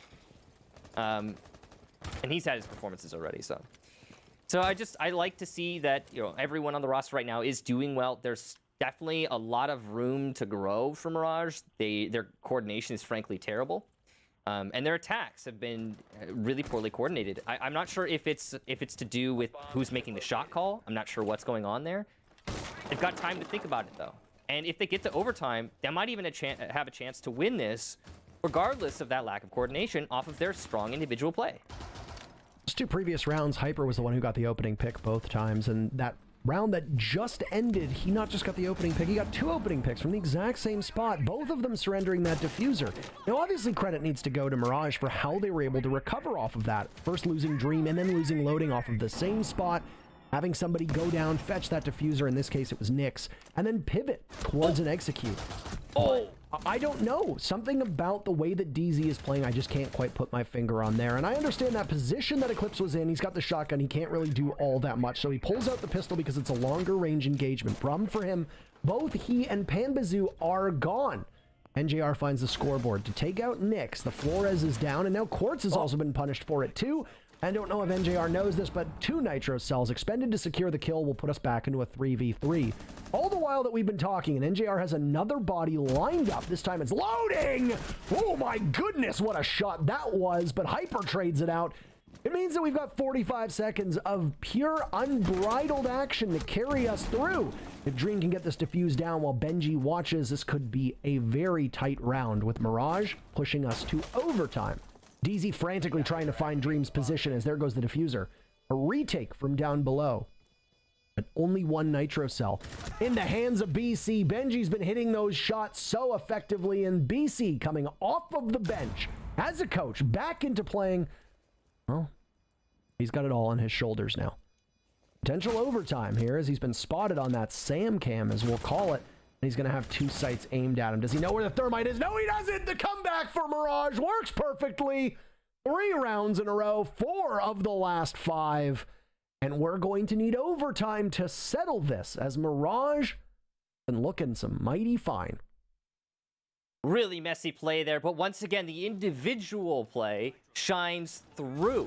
And he's had his performances already, so. So I like to see that, you know, everyone on the roster right now is doing well. There's definitely a lot of room to grow for Mirage. Their coordination is frankly terrible. And their attacks have been really poorly coordinated. I'm not sure if it's to do with who's making the shot call. I'm not sure what's going on there. They've got time to think about it, though. And if they get to overtime, they might even have a chance to win this, regardless of that lack of coordination, off of their strong individual play. Those two previous rounds, Hyper was the one who got the opening pick both times, and that round that just ended, he not just got the opening pick, he got two opening picks from the exact same spot, both of them surrendering that diffuser. Now, obviously, credit needs to go to Mirage for how they were able to recover off of that. First losing Dream and then losing Loading off of the same spot, having somebody go down, fetch that diffuser, in this case it was Nyx, and then pivot towards an execute. Oh, I don't know. Something about the way that DZ is playing, I just can't quite put my finger on there. And I understand that position that Eclipse was in. He's got the shotgun. He can't really do all that much. So he pulls out the pistol because it's a longer range engagement. Problem for him, both he and Panbazoo are gone. NJR finds the scoreboard to take out Nyx. The Flores is down, and now Quartz has also been punished for it too. I don't know if NJR knows this, but 2 nitro cells expended to secure the kill will put us back into a 3v3. All the while that we've been talking, and NJR has another body lined up. This time it's Loading! Oh my goodness, what a shot that was, but Hyper trades it out. It means that we've got 45 seconds of pure unbridled action to carry us through. If Dream can get this defuse down while Benji watches, this could be a very tight round, with Mirage pushing us to overtime. DZ frantically trying to find Dream's position as there goes the diffuser. A retake from down below. But only 1 nitro cell. In the hands of BC. Benji's been hitting those shots so effectively, and BC coming off of the bench as a coach back into playing. Well, he's got it all on his shoulders now. Potential overtime here as he's been spotted on that Sam cam, as we'll call it. And he's going to have 2 sights aimed at him. Does he know where the thermite is? No, he doesn't! The comeback for Mirage works perfectly. 3 rounds in a row, 4 of the last 5. And we're going to need overtime to settle this, as Mirage been looking some mighty fine. Really messy play there, but once again, the individual play shines through.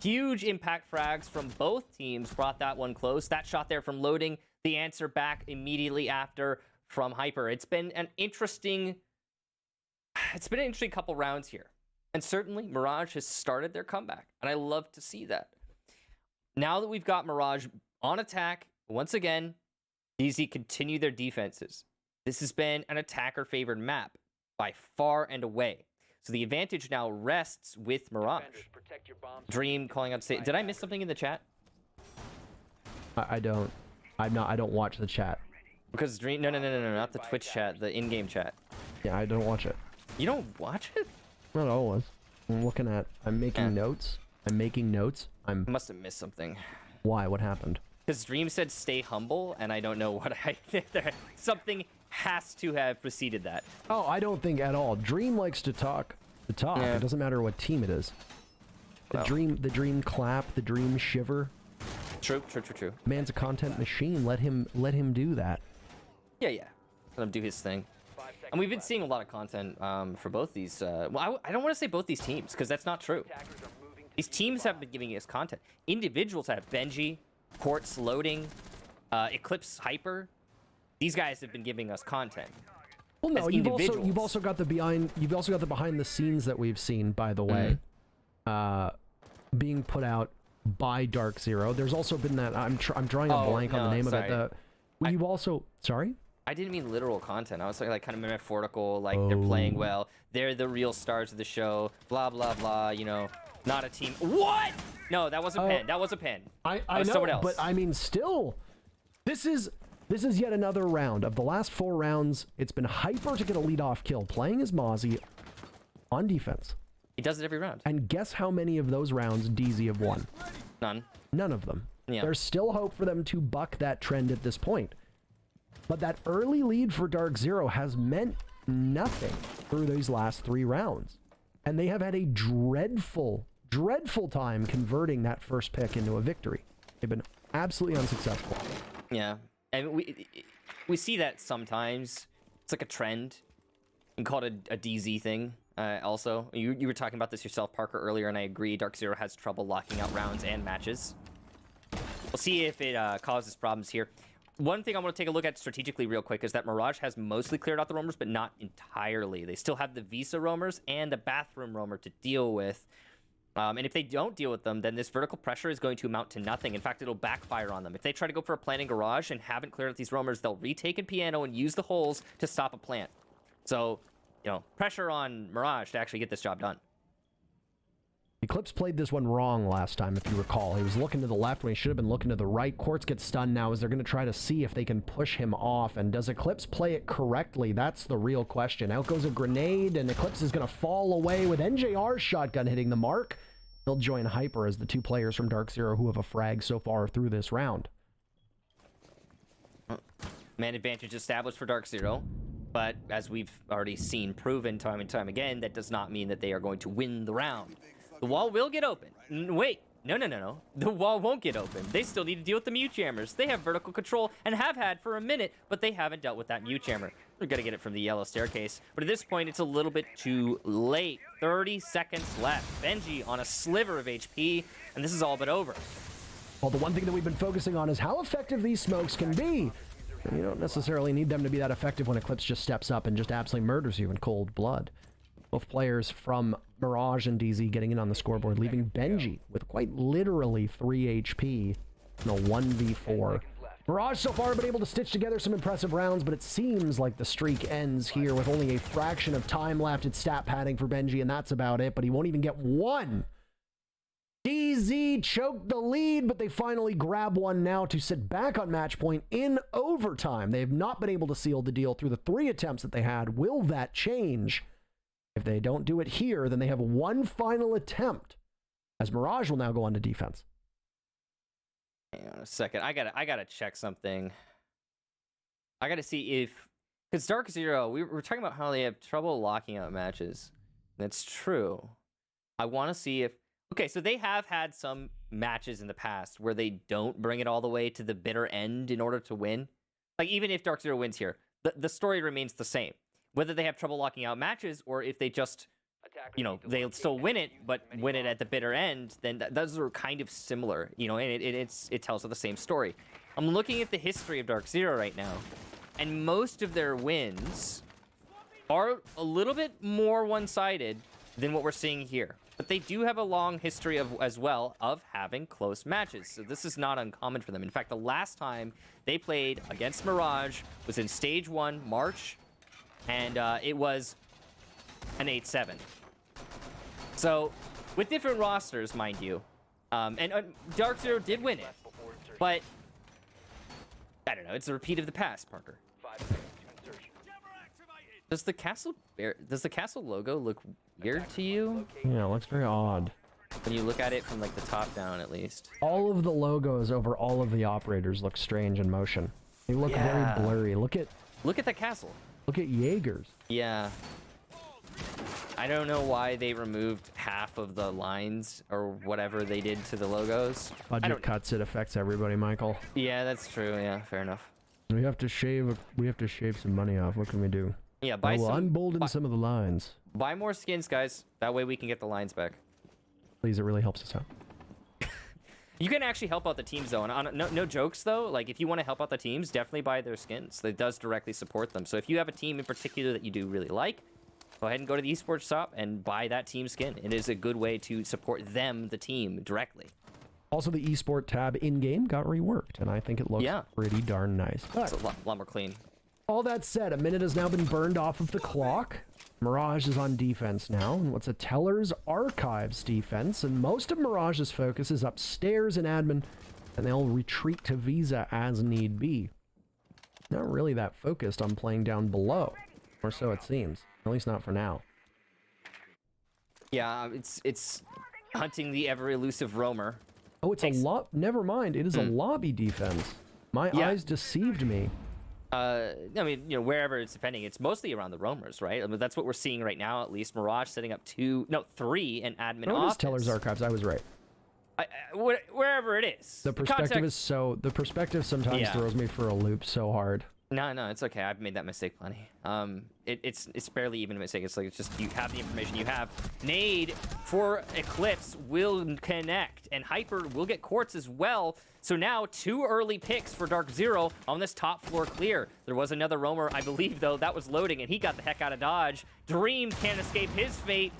Huge impact frags from both teams brought that one close. That shot there from Loading, the answer back immediately after from Hyper. It's been an interesting couple rounds here. And certainly Mirage has started their comeback, and I love to see that. Now that we've got Mirage on attack, once again, DZ continue their defenses. This has been an attacker-favored map by far and away. So the advantage now rests with Mirage. Dream calling out to say, did I miss something in the chat? I don't watch the chat. Because Dream, no, not the Twitch chat, the in-game chat. Yeah, I don't watch it. You don't watch it? Not always. I'm making notes. I must have missed something. Why? What happened? Because Dream said stay humble, and I don't know what I did there. Something has to have preceded that. Oh, I don't think at all. Dream likes to talk. Yeah. It doesn't matter what team it is. The dream clap, the dream shiver. True. Man's a content machine. Let him do that. Yeah. Let him do his thing. And we've been seeing a lot of content for both these. Well, I don't want to say both these teams because that's not true. These teams have been giving us content. Individuals have Benji, Quartz Loading, Eclipse Hyper. These guys have been giving us content. Well, no, you've also got the behind the scenes that we've seen, by the way, being put out by DarkZero. There's also been that I'm drawing a blank on the name of it. You've also sorry. I didn't mean literal content. I was like kind of metaphorical, like they're playing well. They're the real stars of the show. Blah blah blah. You know, not a team. What? No, that wasn't Pen. That was a Pen. I know, someone else. But I mean, still, this is yet another round. Of the last 4 rounds, it's been Hyper to get a lead-off kill, playing as Mozzie on defense. He does it every round. And guess how many of those rounds DZ have won? None. None of them. Yeah. There's still hope for them to buck that trend at this point. But that early lead for DarkZero has meant nothing through these last 3 rounds. And they have had a dreadful time converting that first pick into a victory. They've been absolutely unsuccessful. Yeah. And we see that sometimes. It's like a trend. You can call it a DZ thing. Also, you were talking about this yourself, Parker, earlier, and I agree. DarkZero has trouble locking out rounds and matches. We'll see if it causes problems here. One thing I want to take a look at strategically real quick is that Mirage has mostly cleared out the roamers, but not entirely. They still have the Visa roamers and the bathroom roamer to deal with. And if they don't deal with them, then this vertical pressure is going to amount to nothing. In fact, it'll backfire on them. If they try to go for a planting garage and haven't cleared out these roamers, they'll retake in piano and use the holes to stop a plant. So, you know, pressure on Mirage to actually get this job done. Eclipse played this one wrong last time, if you recall. He was looking to the left when he should have been looking to the right. Quartz gets stunned now as they're going to try to see if they can push him off. And does Eclipse play it correctly? That's the real question. Out goes a grenade, and Eclipse is going to fall away with NJR's shotgun hitting the mark. He'll join Hyper as the 2 players from DarkZero who have a frag so far through this round. Man advantage established for DarkZero. But as we've already seen proven time and time again, that does not mean that they are going to win the round. The wall will get open. Wait, no. The wall won't get open. They still need to deal with the mute jammers. They have vertical control and have had for a minute, but they haven't dealt with that mute jammer. We're gonna get it from the yellow staircase. But at this point, it's a little bit too late. 30 seconds left. Benji on a sliver of HP, and this is all but over. Well, the one thing that we've been focusing on is how effective these smokes can be. And you don't necessarily need them to be that effective when Eclipse just steps up and just absolutely murders you in cold blood. Both players from Mirage and DZ getting in on the scoreboard, leaving Benji with quite literally 3 HP in a 1v4. Mirage so far have been able to stitch together some impressive rounds, but it seems like the streak ends here with only a fraction of time left. It's stat padding for Benji, and that's about it, but he won't even get one. DZ choked the lead, but they finally grab one now to sit back on match point in overtime. They have not been able to seal the deal through the 3 attempts that they had. Will that change? If they don't do it here, then they have one final attempt, as Mirage will now go on to defense. Hang on a second. I gotta check something. I gotta see if, because DarkZero, we were talking about how they have trouble locking out matches. That's true. I want to see if, okay, so they have had some matches in the past where they don't bring it all the way to the bitter end in order to win. Like, even if DarkZero wins here, the story remains the same. whether they have trouble locking out matches or if they just, you know, they'll still win it, but win it at the bitter end, then those are kind of similar, you know, and it tells the same story. I'm looking at the history of DarkZero right now, and most of their wins are a little bit more one-sided than what we're seeing here. But they do have a long history as well of having close matches. So this is not uncommon for them. In fact, the last time they played against Mirage was in Stage 1, March, and it was an 8-7. So with different rosters, mind you, and DarkZero did win it, but I don't know. It's a repeat of the past, Parker. 5 seconds to insertion. Does the castle logo look weird to you? Yeah, it looks very odd. When you look at it from like the top down, at least. All of the logos over all of the operators look strange in motion. They look Yeah. very blurry. Look at the castle. Jaegers. Yeah. I don't know why they removed half of the lines or whatever they did to the logos. Budget cuts, it affects everybody, Michael. Yeah, that's true. Yeah, fair enough. We have to shave some money off. What can we do? Yeah, We'll unbolden some of the lines. buy more skins, guys. That way we can get the lines back. Please, it really helps us out. You can actually help out the teams, though. And no jokes, though. Like, if you want to help out the teams, definitely buy their skins. It does directly support them. So if you have a team in particular that you do really like, go ahead and go to the esports shop and buy that team skin. It is a good way to support them, the team, directly. Also, the esport tab in-game got reworked, and I think it looks pretty darn nice. It's a lot more clean. All that said, a minute has now been burned off of the clock. Mirage is on defense now, and what's a Teller's Archives defense, and most of Mirage's focus is upstairs in admin, and they'll retreat to Visa as need be. Not really that focused on playing down below, or so it seems. At least not for now. Yeah, it's hunting the ever-elusive roamer. Oh, it's a never mind, it is a lobby defense. My eyes deceived me. I mean, you know, wherever it's defending, it's mostly around the roamers, right? I mean, that's what we're seeing right now, at least. Mirage setting up 3 in admin Oh, it office. is Teller's Archives, I was right. Wherever it is. The perspective is so... The perspective sometimes throws me for a loop so hard. No, it's okay. I've made that mistake plenty. It's barely even a mistake. It's like, it's just, you have the information you have. Nade for Eclipse will connect, and Hyper will get Quartz as well. So now 2 early picks for DarkZero on this top floor clear. There was another roamer, I believe, though, that was loading, and he got the heck out of dodge. Dream can't escape his fate.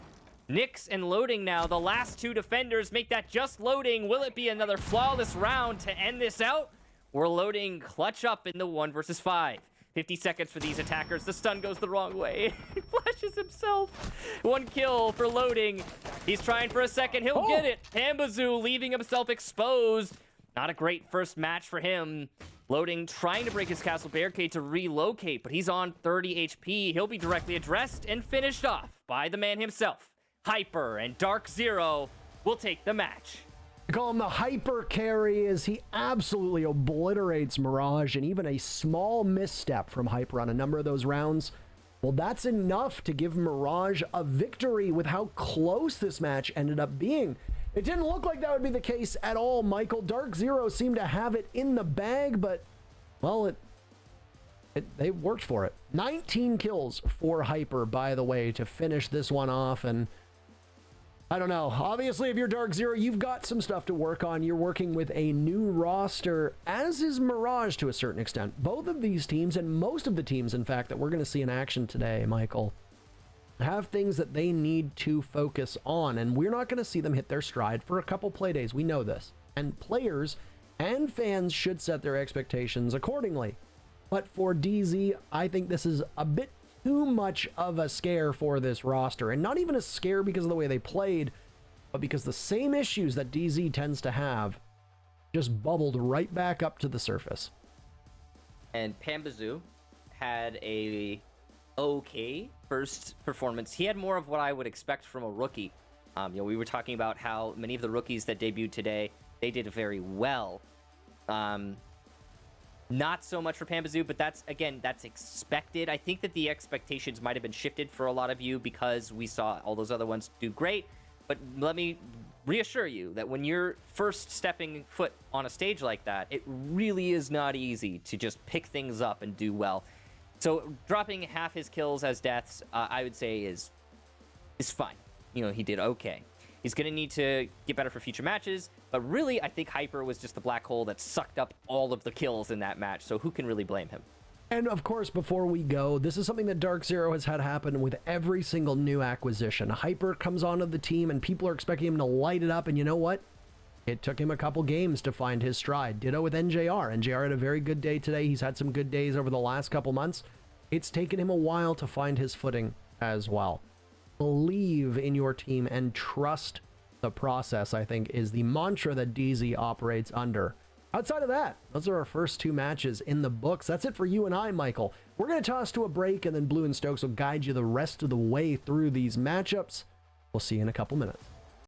Nyx and loading now. The last 2 defenders make that just loading. Will it be another flawless round to end this out? We're loading clutch up in the 1 versus 5. 50 seconds for these attackers. The stun goes the wrong way. He flashes himself. 1 kill for loading. He's trying for a second. He'll get it. Pambazoo leaving himself exposed. Not a great first match for him. Loading trying to break his castle barricade to relocate, but he's on 30 HP. He'll be directly addressed and finished off by the man himself. Hyper and DarkZero will take the match. I call him the hyper carry as he absolutely obliterates Mirage, and even a small misstep from Hyper on a number of those rounds, well, that's enough to give Mirage a victory with how close this match ended up being. It didn't look like that would be the case at all, Michael. DarkZero seemed to have it in the bag, but, well, they worked for it. 19 kills for Hyper, by the way, to finish this one off, and I don't know. Obviously, if you're DarkZero, you've got some stuff to work on. You're working with a new roster, as is Mirage to a certain extent. Both of these teams, and most of the teams, in fact, that we're going to see in action today, Michael, have things that they need to focus on, and we're not going to see them hit their stride for a couple play days. We know this. And players and fans should set their expectations accordingly. But for DZ, I think this is a bit too much of a scare for this roster, and not even a scare because of the way they played, but because the same issues that DZ tends to have just bubbled right back up to the surface. And Pambazoo had a okay first performance. He had more of what I would expect from a rookie. You know, we were talking about how many of the rookies that debuted today, they did very well. Not so much for Pambazoo, but that's expected. I think that the expectations might have been shifted for a lot of you because we saw all those other ones do great. But let me reassure you that when you're first stepping foot on a stage like that, it really is not easy to just pick things up and do well. So dropping half his kills as deaths, I would say is fine. You know, he did okay. He's going to need to get better for future matches, but really, I think Hyper was just the black hole that sucked up all of the kills in that match, so who can really blame him? And of course, before we go, this is something that DarkZero has had happen with every single new acquisition. Hyper comes onto the team, and people are expecting him to light it up, and you know what? It took him a couple games to find his stride. Ditto with NJR. NJR had a very good day today. He's had some good days over the last couple months. It's taken him a while to find his footing as well. Believe in your team and trust the process, I think, is the mantra that DZ operates under. Outside of that, those are our first 2 matches in the books. That's it for you and I, Michael. We're going to toss to a break, and then Blue and Stokes will guide you the rest of the way through these matchups. We'll see you in a couple minutes.